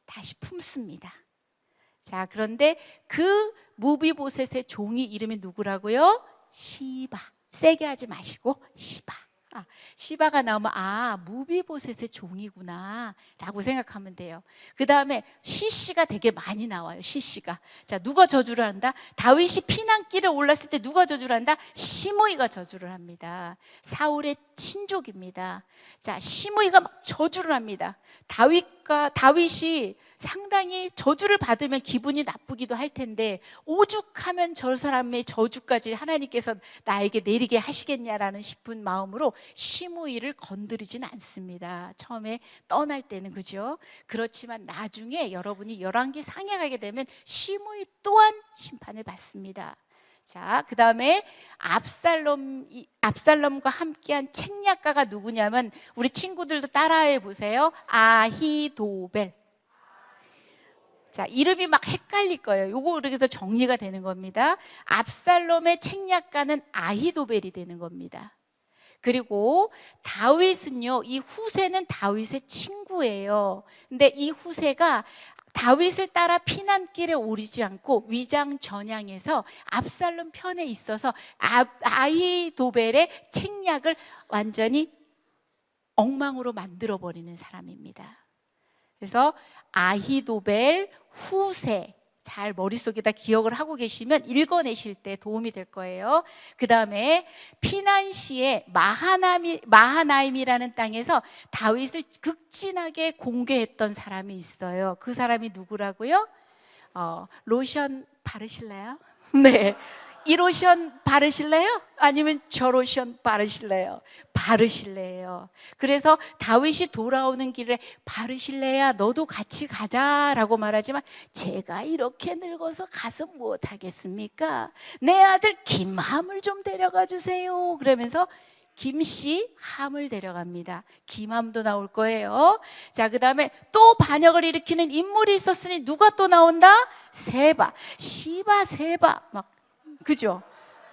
다시 품습니다. 자, 그런데 그 무비보셋의 종이 이름이 누구라고요? 시바. 세게 하지 마시고 시바. 시바가 나오면 무비보셋의 종이구나 라고 생각하면 돼요. 그 다음에 시시가 되게 많이 나와요. 시시가. 자, 누가 저주를 한다? 다윗이 피난길에 올랐을 때 누가 저주를 한다? 시므이가 저주를 합니다. 사울의 친족입니다. 자, 시므이가 막 저주를 합니다. 다윗이 상당히 저주를 받으면 기분이 나쁘기도 할 텐데 오죽하면 저 사람의 저주까지 하나님께서 나에게 내리게 하시겠냐라는 싶은 마음으로 시므이를 건드리진 않습니다. 처음에 떠날 때는. 그죠? 그렇지만 나중에 여러분이 열왕기 상에 가게 되면 시므이 또한 심판을 받습니다. 자, 그 다음에 압살롬과 함께한 책략가가 누구냐면 우리 친구들도 따라해 보세요. 아히도벨. 자, 이름이 막 헷갈릴 거예요. 요거 그래서 정리가 되는 겁니다. 압살롬의 책략가는 아히도벨이 되는 겁니다. 그리고 다윗은요, 이 후세는 다윗의 친구예요. 근데 이 후세가 다윗을 따라 피난길에 오르지 않고 위장 전향해서 압살롬 편에 있어서 아히도벨의 책략을 완전히 엉망으로 만들어버리는 사람입니다. 그래서 아히도벨, 후세, 잘 머릿속에다 기억을 하고 계시면 읽어내실 때 도움이 될 거예요. 그 다음에 피난시에 마하나임이라는 땅에서 다윗을 극진하게 공개했던 사람이 있어요. 그 사람이 누구라고요? 로션 바르실래요? 네. 이 로션 바르실래요? 아니면 저 로션 바르실래요? 바르실래요. 그래서 다윗이 돌아오는 길에 바르실래야 너도 같이 가자라고 말하지만 제가 이렇게 늙어서 가서 무엇 하겠습니까? 내 아들 김함을 좀 데려가 주세요. 그러면서 김씨 함을 데려갑니다. 김함도 나올 거예요. 자, 그 다음에 또 반역을 일으키는 인물이 있었으니 누가 또 나온다? 세바, 시바, 세바. 막 그죠?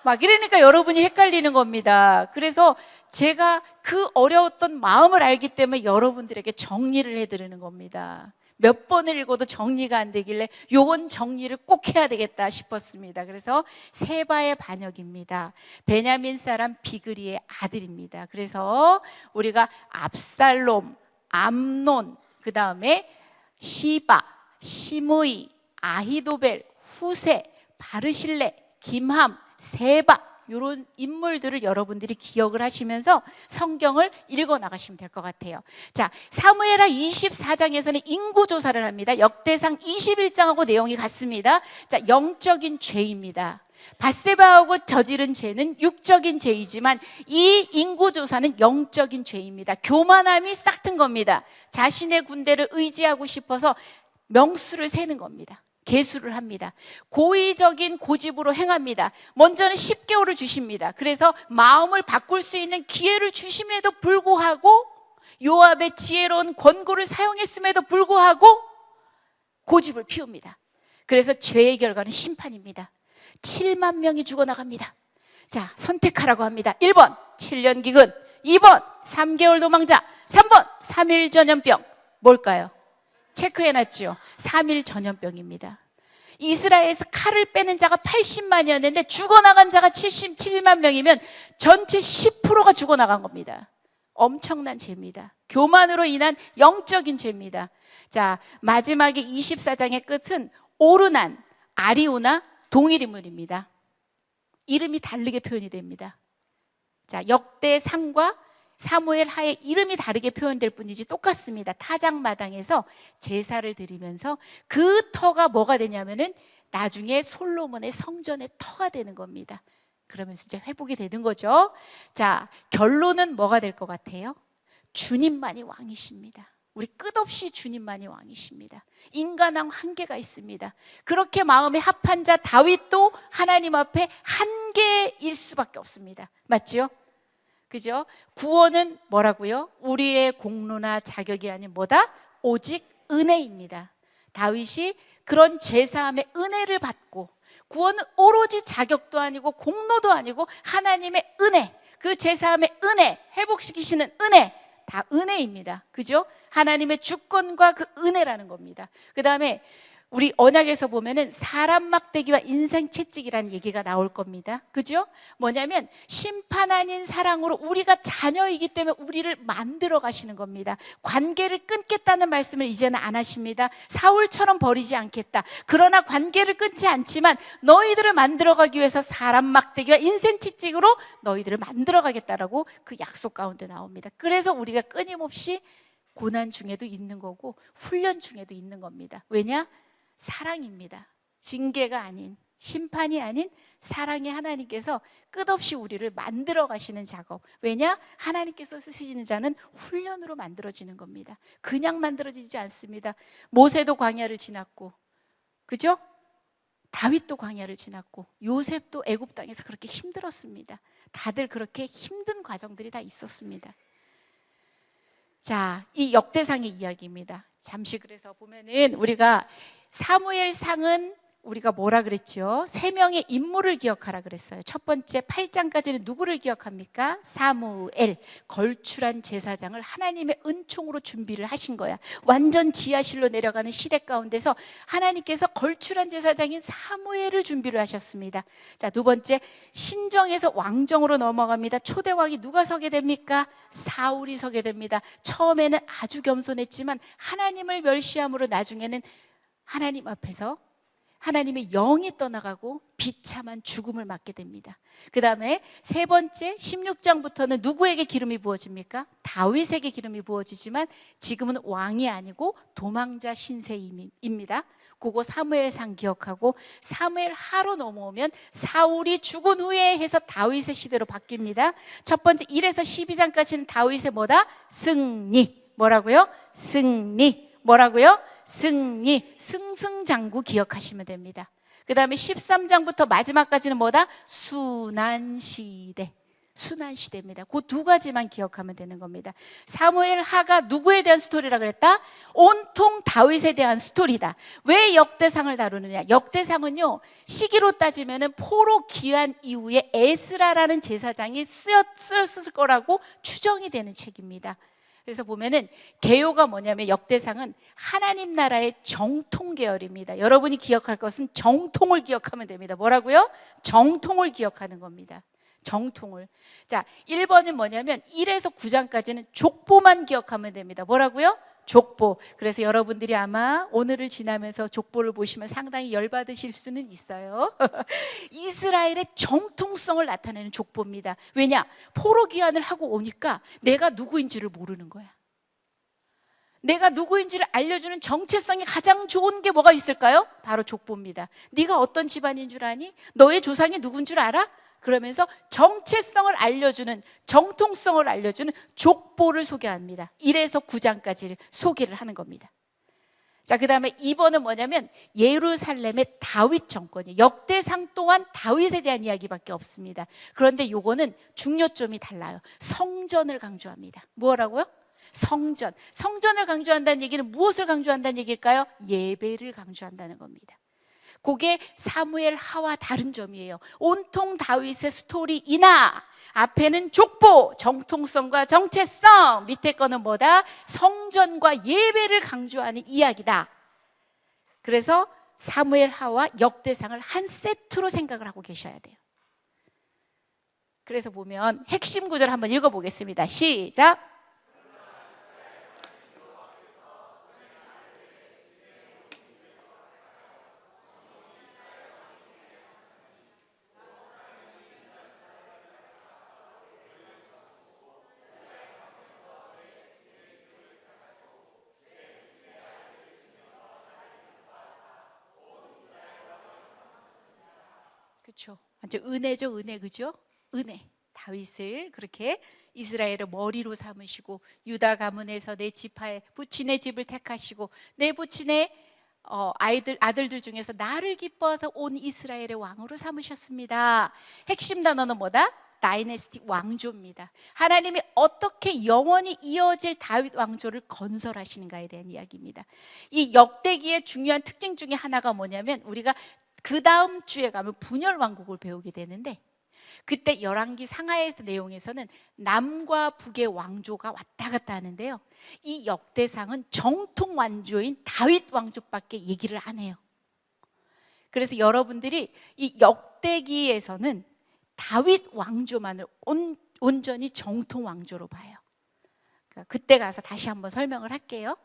막 이러니까 여러분이 헷갈리는 겁니다. 그래서 제가 그 어려웠던 마음을 알기 때문에 여러분들에게 정리를 해드리는 겁니다. 몇 번을 읽어도 정리가 안 되길래 요건 정리를 꼭 해야 되겠다 싶었습니다. 그래서 세바의 반역입니다. 베냐민 사람 비그리의 아들입니다. 그래서 우리가 압살롬, 암논, 그 다음에 시바, 시므이, 아히도벨, 후세, 바르실레, 김함, 세바, 이런 인물들을 여러분들이 기억을 하시면서 성경을 읽어 나가시면 될 것 같아요. 자, 사무엘하 24장에서는 인구 조사를 합니다. 역대상 21장하고 내용이 같습니다. 자, 영적인 죄입니다. 밧세바하고 저지른 죄는 육적인 죄이지만 이 인구 조사는 영적인 죄입니다. 교만함이 싹튼 겁니다. 자신의 군대를 의지하고 싶어서 명수를 세는 겁니다. 계수를 합니다. 고의적인 고집으로 행합니다. 먼저는 10개월을 주십니다. 그래서 마음을 바꿀 수 있는 기회를 주심에도 불구하고 요압의 지혜로운 권고를 사용했음에도 불구하고 고집을 피웁니다. 그래서 죄의 결과는 심판입니다. 7만 명이 죽어나갑니다. 자, 선택하라고 합니다. 1번 7년 기근, 2번 3개월 도망자, 3번 3일 전염병. 뭘까요? 체크해놨죠. 3일 전염병입니다. 이스라엘에서 칼을 빼는 자가 80만이었는데 죽어나간 자가 77만 명이면 전체 10%가 죽어나간 겁니다. 엄청난 죄입니다. 교만으로 인한 영적인 죄입니다. 자, 마지막에 24장의 끝은 오르난, 아리우나 동일 인물입니다. 이름이 다르게 표현이 됩니다. 자, 역대상과 사무엘 하에 이름이 다르게 표현될 뿐이지 똑같습니다. 타작마당에서 제사를 드리면서 그 터가 뭐가 되냐면은 나중에 솔로몬의 성전의 터가 되는 겁니다. 그러면서 이제 회복이 되는 거죠. 자, 결론은 뭐가 될 것 같아요? 주님만이 왕이십니다. 우리 끝없이 주님만이 왕이십니다. 인간왕 한계가 있습니다. 그렇게 마음에 합한 자 다윗도 하나님 앞에 한계일 수밖에 없습니다. 맞죠? 그죠? 구원은 뭐라고요? 우리의 공로나 자격이 아닌 뭐다? 오직 은혜입니다. 다윗이 그런 죄사함의 은혜를 받고, 구원은 오로지 자격도 아니고 공로도 아니고 하나님의 은혜, 그 죄사함의 은혜, 회복시키시는 은혜, 다 은혜입니다. 그죠? 하나님의 주권과 그 은혜라는 겁니다. 그 다음에 우리 언약에서 보면은 사람 막대기와 인생 채찍이라는 얘기가 나올 겁니다. 그죠? 뭐냐면 심판 아닌 사랑으로 우리가 자녀이기 때문에 우리를 만들어 가시는 겁니다. 관계를 끊겠다는 말씀을 이제는 안 하십니다. 사울처럼 버리지 않겠다. 그러나 관계를 끊지 않지만 너희들을 만들어 가기 위해서 사람 막대기와 인생 채찍으로 너희들을 만들어 가겠다라고 그 약속 가운데 나옵니다. 그래서 우리가 끊임없이 고난 중에도 있는 거고 훈련 중에도 있는 겁니다. 왜냐? 사랑입니다. 징계가 아닌, 심판이 아닌 사랑의 하나님께서 끝없이 우리를 만들어 가시는 작업. 왜냐? 하나님께서 쓰시는 자는 훈련으로 만들어지는 겁니다. 그냥 만들어지지 않습니다. 모세도 광야를 지났고, 그죠? 다윗도 광야를 지났고, 요셉도 애굽 땅에서 그렇게 힘들었습니다. 다들 그렇게 힘든 과정들이 다 있었습니다. 자, 이 역대상의 이야기입니다. 잠시 그래서 보면은 우리가 사무엘상은 우리가 뭐라 그랬죠? 3명의 인물을 기억하라 그랬어요. 첫 번째 8장까지는 누구를 기억합니까? 사무엘, 걸출한 제사장을 하나님의 은총으로 준비를 하신 거야. 완전 지하실로 내려가는 시대 가운데서 하나님께서 걸출한 제사장인 사무엘을 준비를 하셨습니다. 자, 두 번째 신정에서 왕정으로 넘어갑니다. 초대왕이 누가 서게 됩니까? 사울이 서게 됩니다. 처음에는 아주 겸손했지만 하나님을 멸시함으로 나중에는 하나님 앞에서 하나님의 영이 떠나가고 비참한 죽음을 맞게 됩니다. 그 다음에 세 번째 16장부터는 누구에게 기름이 부어집니까? 다윗에게 기름이 부어지지만 지금은 왕이 아니고 도망자 신세입니다. 그거 사무엘상 기억하고 사무엘 하로 넘어오면 사울이 죽은 후에 해서 다윗의 시대로 바뀝니다. 첫 번째 1에서 12장까지는 다윗의 뭐다? 승리. 뭐라고요? 승리. 뭐라고요? 승리, 승승장구 기억하시면 됩니다. 그 다음에 13장부터 마지막까지는 뭐다? 순환시대. 순환 시대입니다. 그 두 가지만 기억하면 되는 겁니다. 사무엘 하가 누구에 대한 스토리라 그랬다? 온통 다윗에 대한 스토리다. 왜 역대상을 다루느냐? 역대상은요, 시기로 따지면은 포로 귀환 이후에 에스라라는 제사장이 쓰였을 거라고 추정이 되는 책입니다. 그래서 보면은 개요가 뭐냐면 역대상은 하나님 나라의 정통 계열입니다. 여러분이 기억할 것은 정통을 기억하면 됩니다. 뭐라고요? 정통을 기억하는 겁니다. 정통을. 자, 1번은 뭐냐면 1에서 9장까지는 족보만 기억하면 됩니다. 뭐라고요? 족보. 그래서 여러분들이 아마 오늘을 지나면서 족보를 보시면 상당히 열받으실 수는 있어요. 이스라엘의 정통성을 나타내는 족보입니다. 왜냐? 포로 귀환을 하고 오니까 내가 누구인지를 모르는 거야. 내가 누구인지를 알려주는 정체성이 가장 좋은 게 뭐가 있을까요? 바로 족보입니다. 네가 어떤 집안인 줄 아니? 너의 조상이 누군 줄 알아? 그러면서 정체성을 알려주는, 정통성을 알려주는 족보를 소개합니다. 1에서 9장까지를 소개를 하는 겁니다. 자, 그 다음에 2번은 뭐냐면 예루살렘의 다윗 정권이에요. 역대상 또한 다윗에 대한 이야기밖에 없습니다. 그런데 요거는 중요점이 달라요. 성전을 강조합니다. 뭐라고요? 성전. 성전을 강조한다는 얘기는 무엇을 강조한다는 얘기일까요? 예배를 강조한다는 겁니다. 그게 사무엘 하와 다른 점이에요. 온통 다윗의 스토리이나 앞에는 족보, 정통성과 정체성, 밑에 거는 뭐다? 성전과 예배를 강조하는 이야기다. 그래서 사무엘 하와 역대상을 한 세트로 생각을 하고 계셔야 돼요. 그래서 보면 핵심 구절 한번 읽어보겠습니다. 시작. 그렇죠. 완전 은혜죠, 은혜. 그죠? 은혜. 다윗을 그렇게 이스라엘의 머리로 삼으시고 유다 가문에서 내 지파에 부친의 집을 택하시고 내 부친의 아들들 중에서 나를 기뻐해서 온 이스라엘의 왕으로 삼으셨습니다. 핵심 단어는 뭐다? 다이내스틱 왕조입니다. 하나님이 어떻게 영원히 이어질 다윗 왕조를 건설하시는가에 대한 이야기입니다. 이 역대기의 중요한 특징 중에 하나가 뭐냐면 우리가 그 다음 주에 가면 분열 왕국을 배우게 되는데 그때 열왕기 상하의 내용에서는 남과 북의 왕조가 왔다 갔다 하는데요, 이 역대상은 정통 왕조인 다윗 왕조밖에 얘기를 안 해요. 그래서 여러분들이 이 역대기에서는 다윗 왕조만을 온전히 정통 왕조로 봐요. 그러니까 그때 가서 다시 한번 설명을 할게요.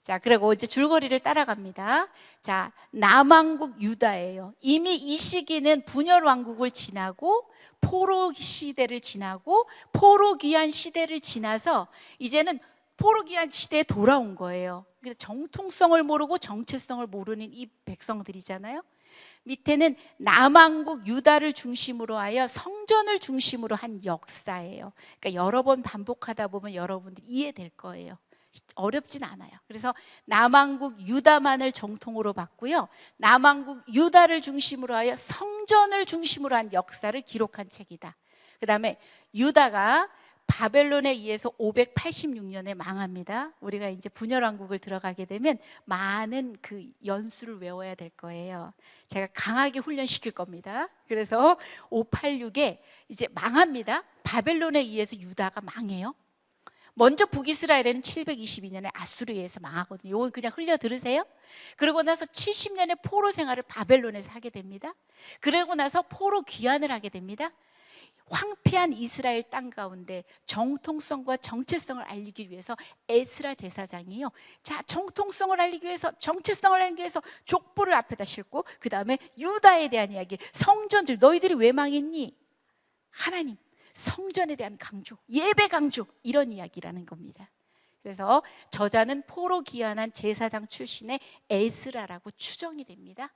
자, 그리고 이제 줄거리를 따라갑니다. 자, 남왕국 유다예요. 이미 이 시기는 분열 왕국을 지나고 포로 시대를 지나고 포로 귀환 시대를 지나서 이제는 포로 귀환 시대에 돌아온 거예요. 정통성을 모르고 정체성을 모르는 이 백성들이잖아요. 밑에는 남왕국 유다를 중심으로 하여 성전을 중심으로 한 역사예요. 그러니까 여러 번 반복하다 보면 여러분들 이해될 거예요. 어렵진 않아요. 그래서 남왕국 유다만을 정통으로 봤고요, 남왕국 유다를 중심으로 하여 성전을 중심으로 한 역사를 기록한 책이다. 그 다음에 유다가 바벨론에 의해서 586년에 망합니다. 우리가 이제 분열왕국을 들어가게 되면 많은 그 연수를 외워야 될 거예요. 제가 강하게 훈련시킬 겁니다. 그래서 586에 이제 망합니다. 바벨론에 의해서 유다가 망해요. 먼저 북이스라엘에는 722년에 아수르에서 망하거든요. 이건 그냥 흘려 들으세요. 그러고 나서 70년의 포로 생활을 바벨론에서 하게 됩니다. 그러고 나서 포로 귀환을 하게 됩니다. 황폐한 이스라엘 땅 가운데 정통성과 정체성을 알리기 위해서 에스라 제사장이요, 자, 정통성을 알리기 위해서, 정체성을 알리기 위해서 족보를 앞에다 싣고 그 다음에 유다에 대한 이야기, 성전들 너희들이 왜 망했니? 하나님 성전에 대한 강조, 예배 강조, 이런 이야기라는 겁니다. 그래서 저자는 포로 귀환한 제사장 출신의 에스라라고 추정이 됩니다.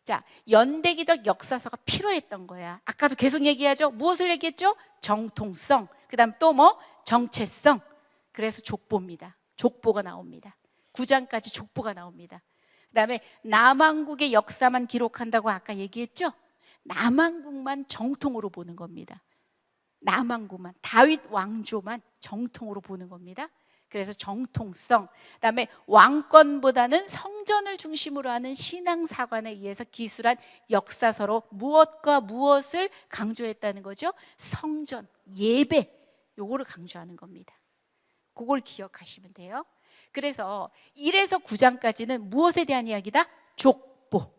자, 연대기적 역사서가 필요했던 거야. 아까도 계속 얘기하죠. 무엇을 얘기했죠? 정통성, 그 다음 또 뭐? 정체성. 그래서 족보입니다. 족보가 나옵니다. 9장까지 족보가 나옵니다. 그 다음에 남왕국의 역사만 기록한다고 아까 얘기했죠. 남왕국만 정통으로 보는 겁니다. 남왕구만, 다윗 왕조만 정통으로 보는 겁니다. 그래서 정통성, 그다음에 왕권보다는 성전을 중심으로 하는 신앙사관에 의해서 기술한 역사서로 무엇과 무엇을 강조했다는 거죠? 성전, 예배, 요거를 강조하는 겁니다. 그걸 기억하시면 돼요. 그래서 1에서 9장까지는 무엇에 대한 이야기다? 족보.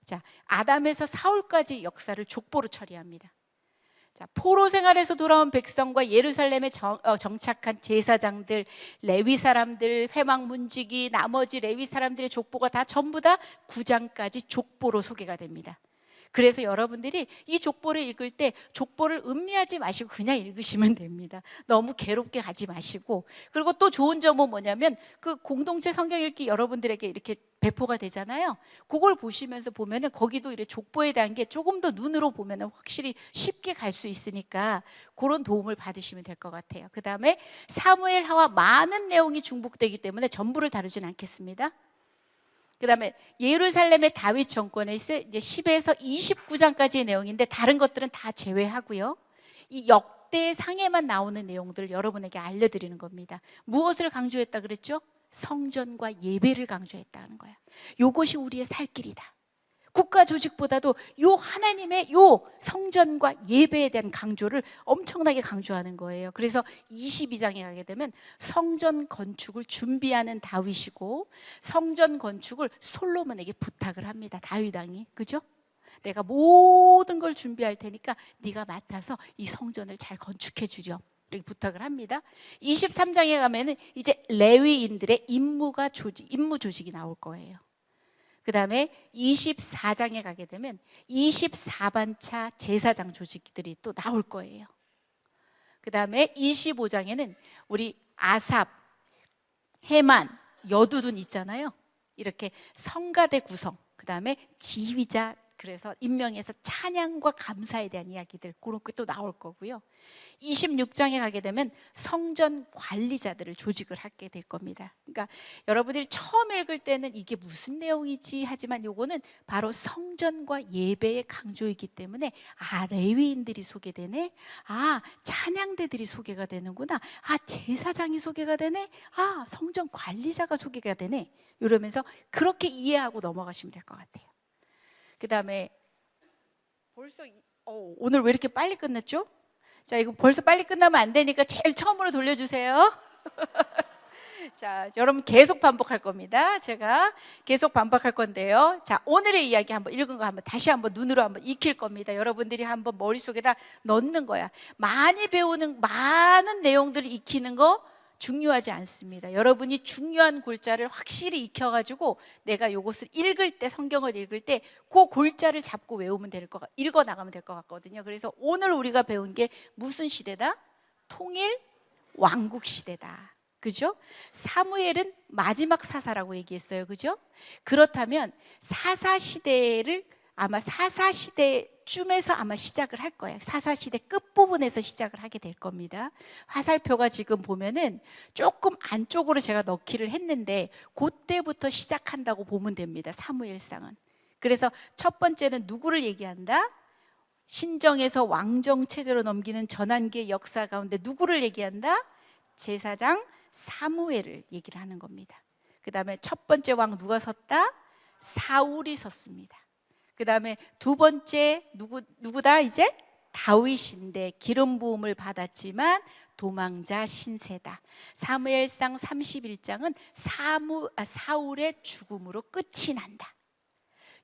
자, 아담에서 사울까지 역사를 족보로 처리합니다. 자, 포로 생활에서 돌아온 백성과 예루살렘에 정착한 제사장들, 레위 사람들, 회막 문지기, 나머지 레위 사람들의 족보가 다 전부 다 9장까지 족보로 소개가 됩니다. 그래서 여러분들이 이 족보를 읽을 때 족보를 음미하지 마시고 그냥 읽으시면 됩니다. 너무 괴롭게 가지 마시고. 그리고 또 좋은 점은 뭐냐면 그 공동체 성경 읽기 여러분들에게 이렇게 배포가 되잖아요. 그걸 보시면서 보면은 거기도 이렇게 족보에 대한 게 조금 더 눈으로 보면은 확실히 쉽게 갈 수 있으니까 그런 도움을 받으시면 될 것 같아요. 그 다음에 사무엘하와 많은 내용이 중복되기 때문에 전부를 다루진 않겠습니다. 그 다음에 예루살렘의 다윗 정권에서 이제 10에서 29장까지의 내용인데 다른 것들은 다 제외하고요. 이 역대상에만 나오는 내용들을 여러분에게 알려드리는 겁니다. 무엇을 강조했다 그랬죠? 성전과 예배를 강조했다는 거야. 이것이 우리의 살 길이다. 국가 조직보다도 요 하나님의 요 성전과 예배에 대한 강조를 엄청나게 강조하는 거예요. 그래서 22장에 가게 되면 성전 건축을 준비하는 다윗이고 성전 건축을 솔로몬에게 부탁을 합니다. 다윗 왕이. 그죠? 내가 모든 걸 준비할 테니까 네가 맡아서 이 성전을 잘 건축해 주렴. 이렇게 부탁을 합니다. 23장에 가면은 이제 레위인들의 임무 조직이 나올 거예요. 그 다음에 24장에 가게 되면 24반차 제사장 조직들이 또 나올 거예요. 그 다음에 25장에는 우리 아삽, 헤만, 여두둔 있잖아요. 이렇게 성가대 구성, 그 다음에 지휘자, 그래서 임명해서 찬양과 감사에 대한 이야기들 그런 게 또 나올 거고요. 26장에 가게 되면 성전 관리자들을 조직을 하게 될 겁니다. 그러니까 여러분들이 처음 읽을 때는 이게 무슨 내용이지 하지만 요거는 바로 성전과 예배의 강조이기 때문에 레위인들이 소개되네, 찬양대들이 소개가 되는구나, 제사장이 소개가 되네, 성전 관리자가 소개가 되네, 이러면서 그렇게 이해하고 넘어가시면 될 것 같아요. 그 다음에 벌써 오늘 왜 이렇게 빨리 끝났죠? 자, 이거 벌써 빨리 끝나면 안 되니까 제일 처음으로 돌려주세요. 자, 여러분 계속 반복할 겁니다. 제가 계속 반복할 건데요. 자, 오늘의 이야기 한번 읽은 거 한번 다시 한번 눈으로 한번 익힐 겁니다. 여러분들이 한번 머릿속에다 넣는 거야. 많이 배우는 많은 내용들을 익히는 거 중요하지 않습니다. 여러분이 중요한 골자를 확실히 익혀가지고 내가 이것을 읽을 때, 성경을 읽을 때 그 골자를 잡고 외우면 될 거, 읽어 나가면 될 것 같거든요. 그래서 오늘 우리가 배운 게 무슨 시대다? 통일 왕국 시대다. 그죠? 사무엘은 마지막 사사라고 얘기했어요. 그죠? 그렇다면 사사시대를 아마 사사시대쯤에서 아마 시작을 할 거예요. 사사시대 끝부분에서 시작을 하게 될 겁니다. 화살표가 지금 보면은 조금 안쪽으로 제가 넣기를 했는데 그때부터 시작한다고 보면 됩니다. 사무엘상은. 그래서 첫 번째는 누구를 얘기한다? 신정에서 왕정 체제로 넘기는 전환기의 역사 가운데 누구를 얘기한다? 제사장 사무엘을 얘기를 하는 겁니다. 그 다음에 첫 번째 왕 누가 섰다? 사울이 섰습니다. 그 다음에 두 번째 누구다? 이제 다윗인데 기름 부음을 받았지만 도망자 신세다. 사무엘상 31장은 사울의 죽음으로 끝이 난다.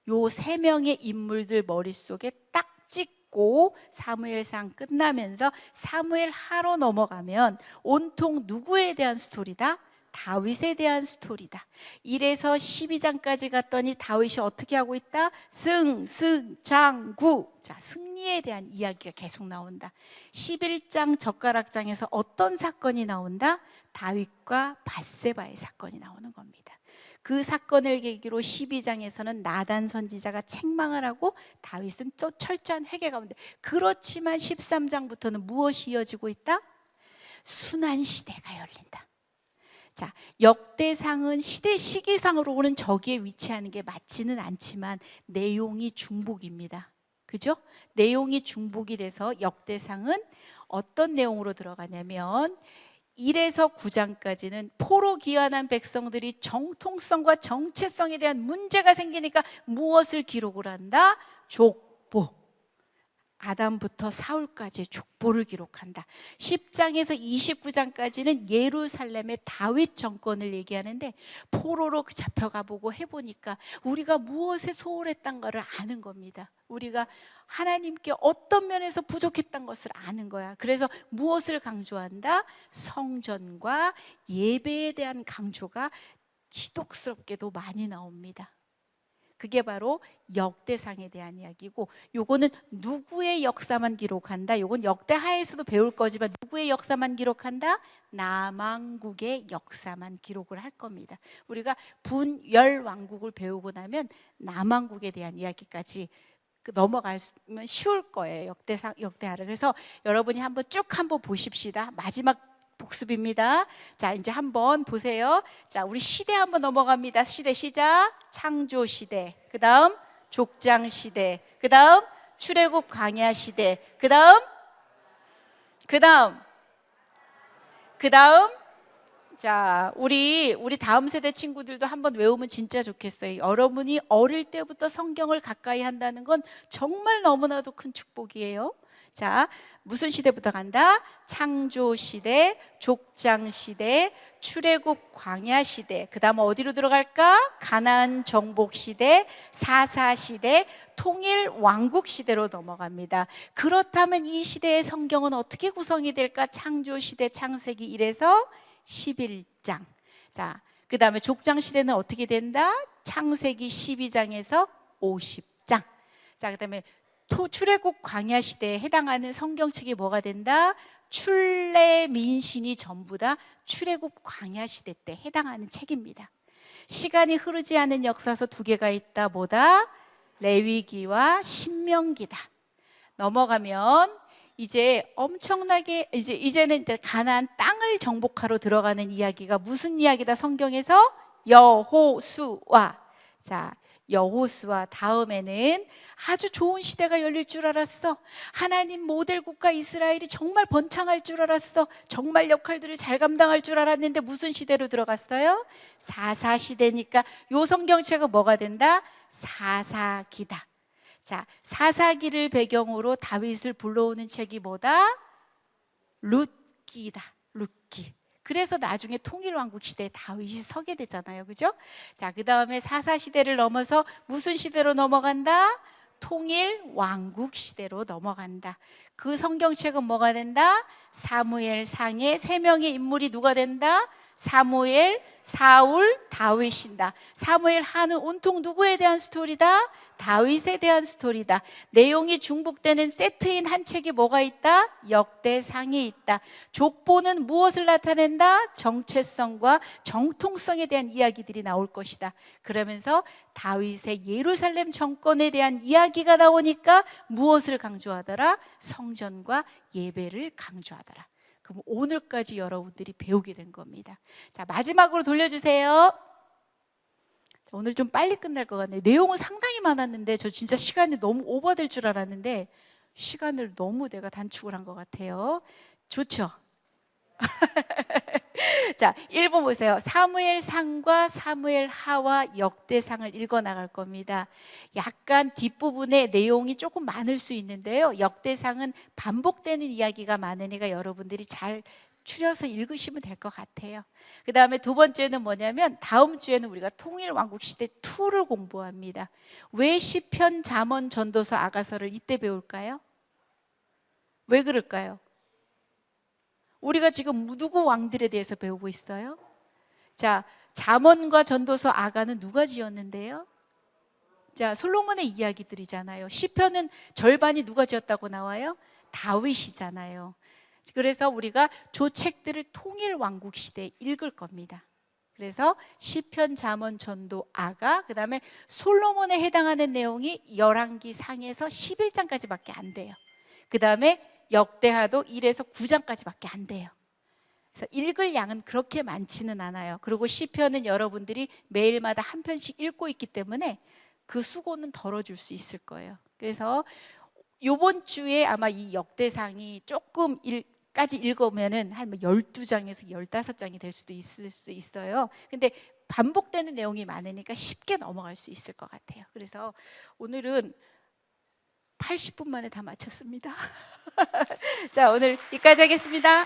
요 세 명의 인물들 머릿속에 딱 찍고 사무엘상 끝나면서 사무엘하로 넘어가면 온통 누구에 대한 스토리다? 다윗에 대한 스토리다. 1에서 12장까지 갔더니 다윗이 어떻게 하고 있다? 승장구. 자, 승리에 대한 이야기가 계속 나온다. 11장 젓가락장에서 어떤 사건이 나온다? 다윗과 밧세바의 사건이 나오는 겁니다. 그 사건을 계기로 12장에서는 나단 선지자가 책망을 하고 다윗은 또 철저한 회개 가운데. 그렇지만 13장부터는 무엇이 이어지고 있다? 순환 시대가 열린다. 자, 역대상은 시기상으로는 저기에 위치하는 게 맞지는 않지만 내용이 중복입니다. 그죠? 내용이 중복이 돼서 역대상은 어떤 내용으로 들어가냐면 1에서 9장까지는 포로 귀환한 백성들이 정통성과 정체성에 대한 문제가 생기니까 무엇을 기록을 한다? 족보. 아담부터 사울까지의 족보를 기록한다. 10장에서 29장까지는 예루살렘의 다윗 정권을 얘기하는데 포로로 잡혀가 보고 해보니까 우리가 무엇에 소홀했던가를 아는 겁니다. 우리가 하나님께 어떤 면에서 부족했던 것을 아는 거야. 그래서 무엇을 강조한다? 성전과 예배에 대한 강조가 지독스럽게도 많이 나옵니다. 그게 바로 역대상에 대한 이야기고, 요거는 누구의 역사만 기록한다? 요건 역대하에서도 배울 거지만 누구의 역사만 기록한다? 남왕국의 역사만 기록을 할 겁니다. 우리가 분열 왕국을 배우고 나면 남왕국에 대한 이야기까지 넘어가면 쉬울 거예요. 역대하를. 그래서 여러분이 한번 쭉 한번 보십시다. 마지막 복습입니다. 자, 이제 한번 보세요. 자, 우리 시대 한번 넘어갑니다. 시대 시작. 창조 시대. 그다음 족장 시대. 그다음 출애굽 광야 시대. 그다음 자, 우리 다음 세대 친구들도 한번 외우면 진짜 좋겠어요. 여러분이 어릴 때부터 성경을 가까이 한다는 건 정말 너무나도 큰 축복이에요. 자, 무슨 시대부터 간다? 창조 시대, 족장 시대, 출애굽 광야 시대. 그다음 어디로 들어갈까? 가나안 정복 시대, 사사 시대, 통일 왕국 시대로 넘어갑니다. 그렇다면 이 시대의 성경은 어떻게 구성이 될까? 창조 시대, 창세기 1에서 11장. 자, 그다음에 족장 시대는 어떻게 된다? 창세기 12장에서 50장. 자, 그다음에 출애굽 광야 시대에 해당하는 성경책이 뭐가 된다? 출애민신이 전부 다 출애굽 광야 시대 때 해당하는 책입니다. 시간이 흐르지 않은 역사서 두 개가 있다. 뭐다? 레위기와 신명기다. 넘어가면 이제 엄청나게 이제는 가나안 땅을 정복하러 들어가는 이야기가 무슨 이야기다? 성경에서 여호수아. 자, 여호수아 다음에는 아주 좋은 시대가 열릴 줄 알았어. 하나님 모델 국가 이스라엘이 정말 번창할 줄 알았어. 정말 역할들을 잘 감당할 줄 알았는데 무슨 시대로 들어갔어요? 사사 시대니까 요 성경책은 뭐가 된다? 사사기다. 자, 사사기를 배경으로 다윗을 불러오는 책이 뭐다? 룻기다. 룻기. 그래서 나중에 통일왕국 시대에 다윗이 서게 되잖아요. 그죠? 자, 그 다음에 사사시대를 넘어서 무슨 시대로 넘어간다? 통일왕국 시대로 넘어간다. 그 성경책은 뭐가 된다? 사무엘상의 세 명의 인물이 누가 된다? 사무엘, 사울, 다윗이다. 사무엘 하는 온통 누구에 대한 스토리다? 다윗에 대한 스토리다. 내용이 중복되는 세트인 한 책이 뭐가 있다? 역대상이 있다. 족보는 무엇을 나타낸다? 정체성과 정통성에 대한 이야기들이 나올 것이다. 그러면서 다윗의 예루살렘 정권에 대한 이야기가 나오니까 무엇을 강조하더라? 성전과 예배를 강조하더라. 그럼 오늘까지 여러분들이 배우게 된 겁니다. 자, 마지막으로 돌려주세요. 오늘 좀 빨리 끝날 것 같네요. 내용은 상당히 많았는데 저 진짜 시간이 너무 오버될 줄 알았는데 시간을 너무 내가 단축을 한 것 같아요. 좋죠? 자, 1번 보세요. 사무엘상과 사무엘하와 역대상을 읽어 나갈 겁니다. 약간 뒷부분에 내용이 조금 많을 수 있는데요. 역대상은 반복되는 이야기가 많으니까 여러분들이 잘 추려서 읽으시면 될 것 같아요. 그 다음에 두 번째는 뭐냐면 다음 주에는 우리가 통일왕국시대 2를 공부합니다. 왜 시편, 잠언, 전도서, 아가서를 이때 배울까요? 왜 그럴까요? 우리가 지금 누구 왕들에 대해서 배우고 있어요? 자, 잠언과 전도서, 아가는 누가 지었는데요? 자, 솔로몬의 이야기들이잖아요. 시편은 절반이 누가 지었다고 나와요? 다윗이잖아요. 그래서 우리가 저 책들을 통일 왕국 시대에 읽을 겁니다. 그래서 시편, 잠언, 전도, 아가, 그 다음에 솔로몬에 해당하는 내용이 열왕기 상에서 11장까지밖에 안 돼요. 그 다음에 역대하도 1에서 9장까지밖에 안 돼요. 그래서 읽을 양은 그렇게 많지는 않아요. 그리고 시편은 여러분들이 매일마다 한 편씩 읽고 있기 때문에 그 수고는 덜어줄 수 있을 거예요. 그래서 요번 주에 아마 이 역대상이 조금 까지 읽으면은 한 12장에서 15장이 될 수도 있을 수 있어요. 근데 반복되는 내용이 많으니까 쉽게 넘어갈 수 있을 것 같아요. 그래서 오늘은 80분 만에 다 마쳤습니다. 자, 오늘 여기까지 하겠습니다.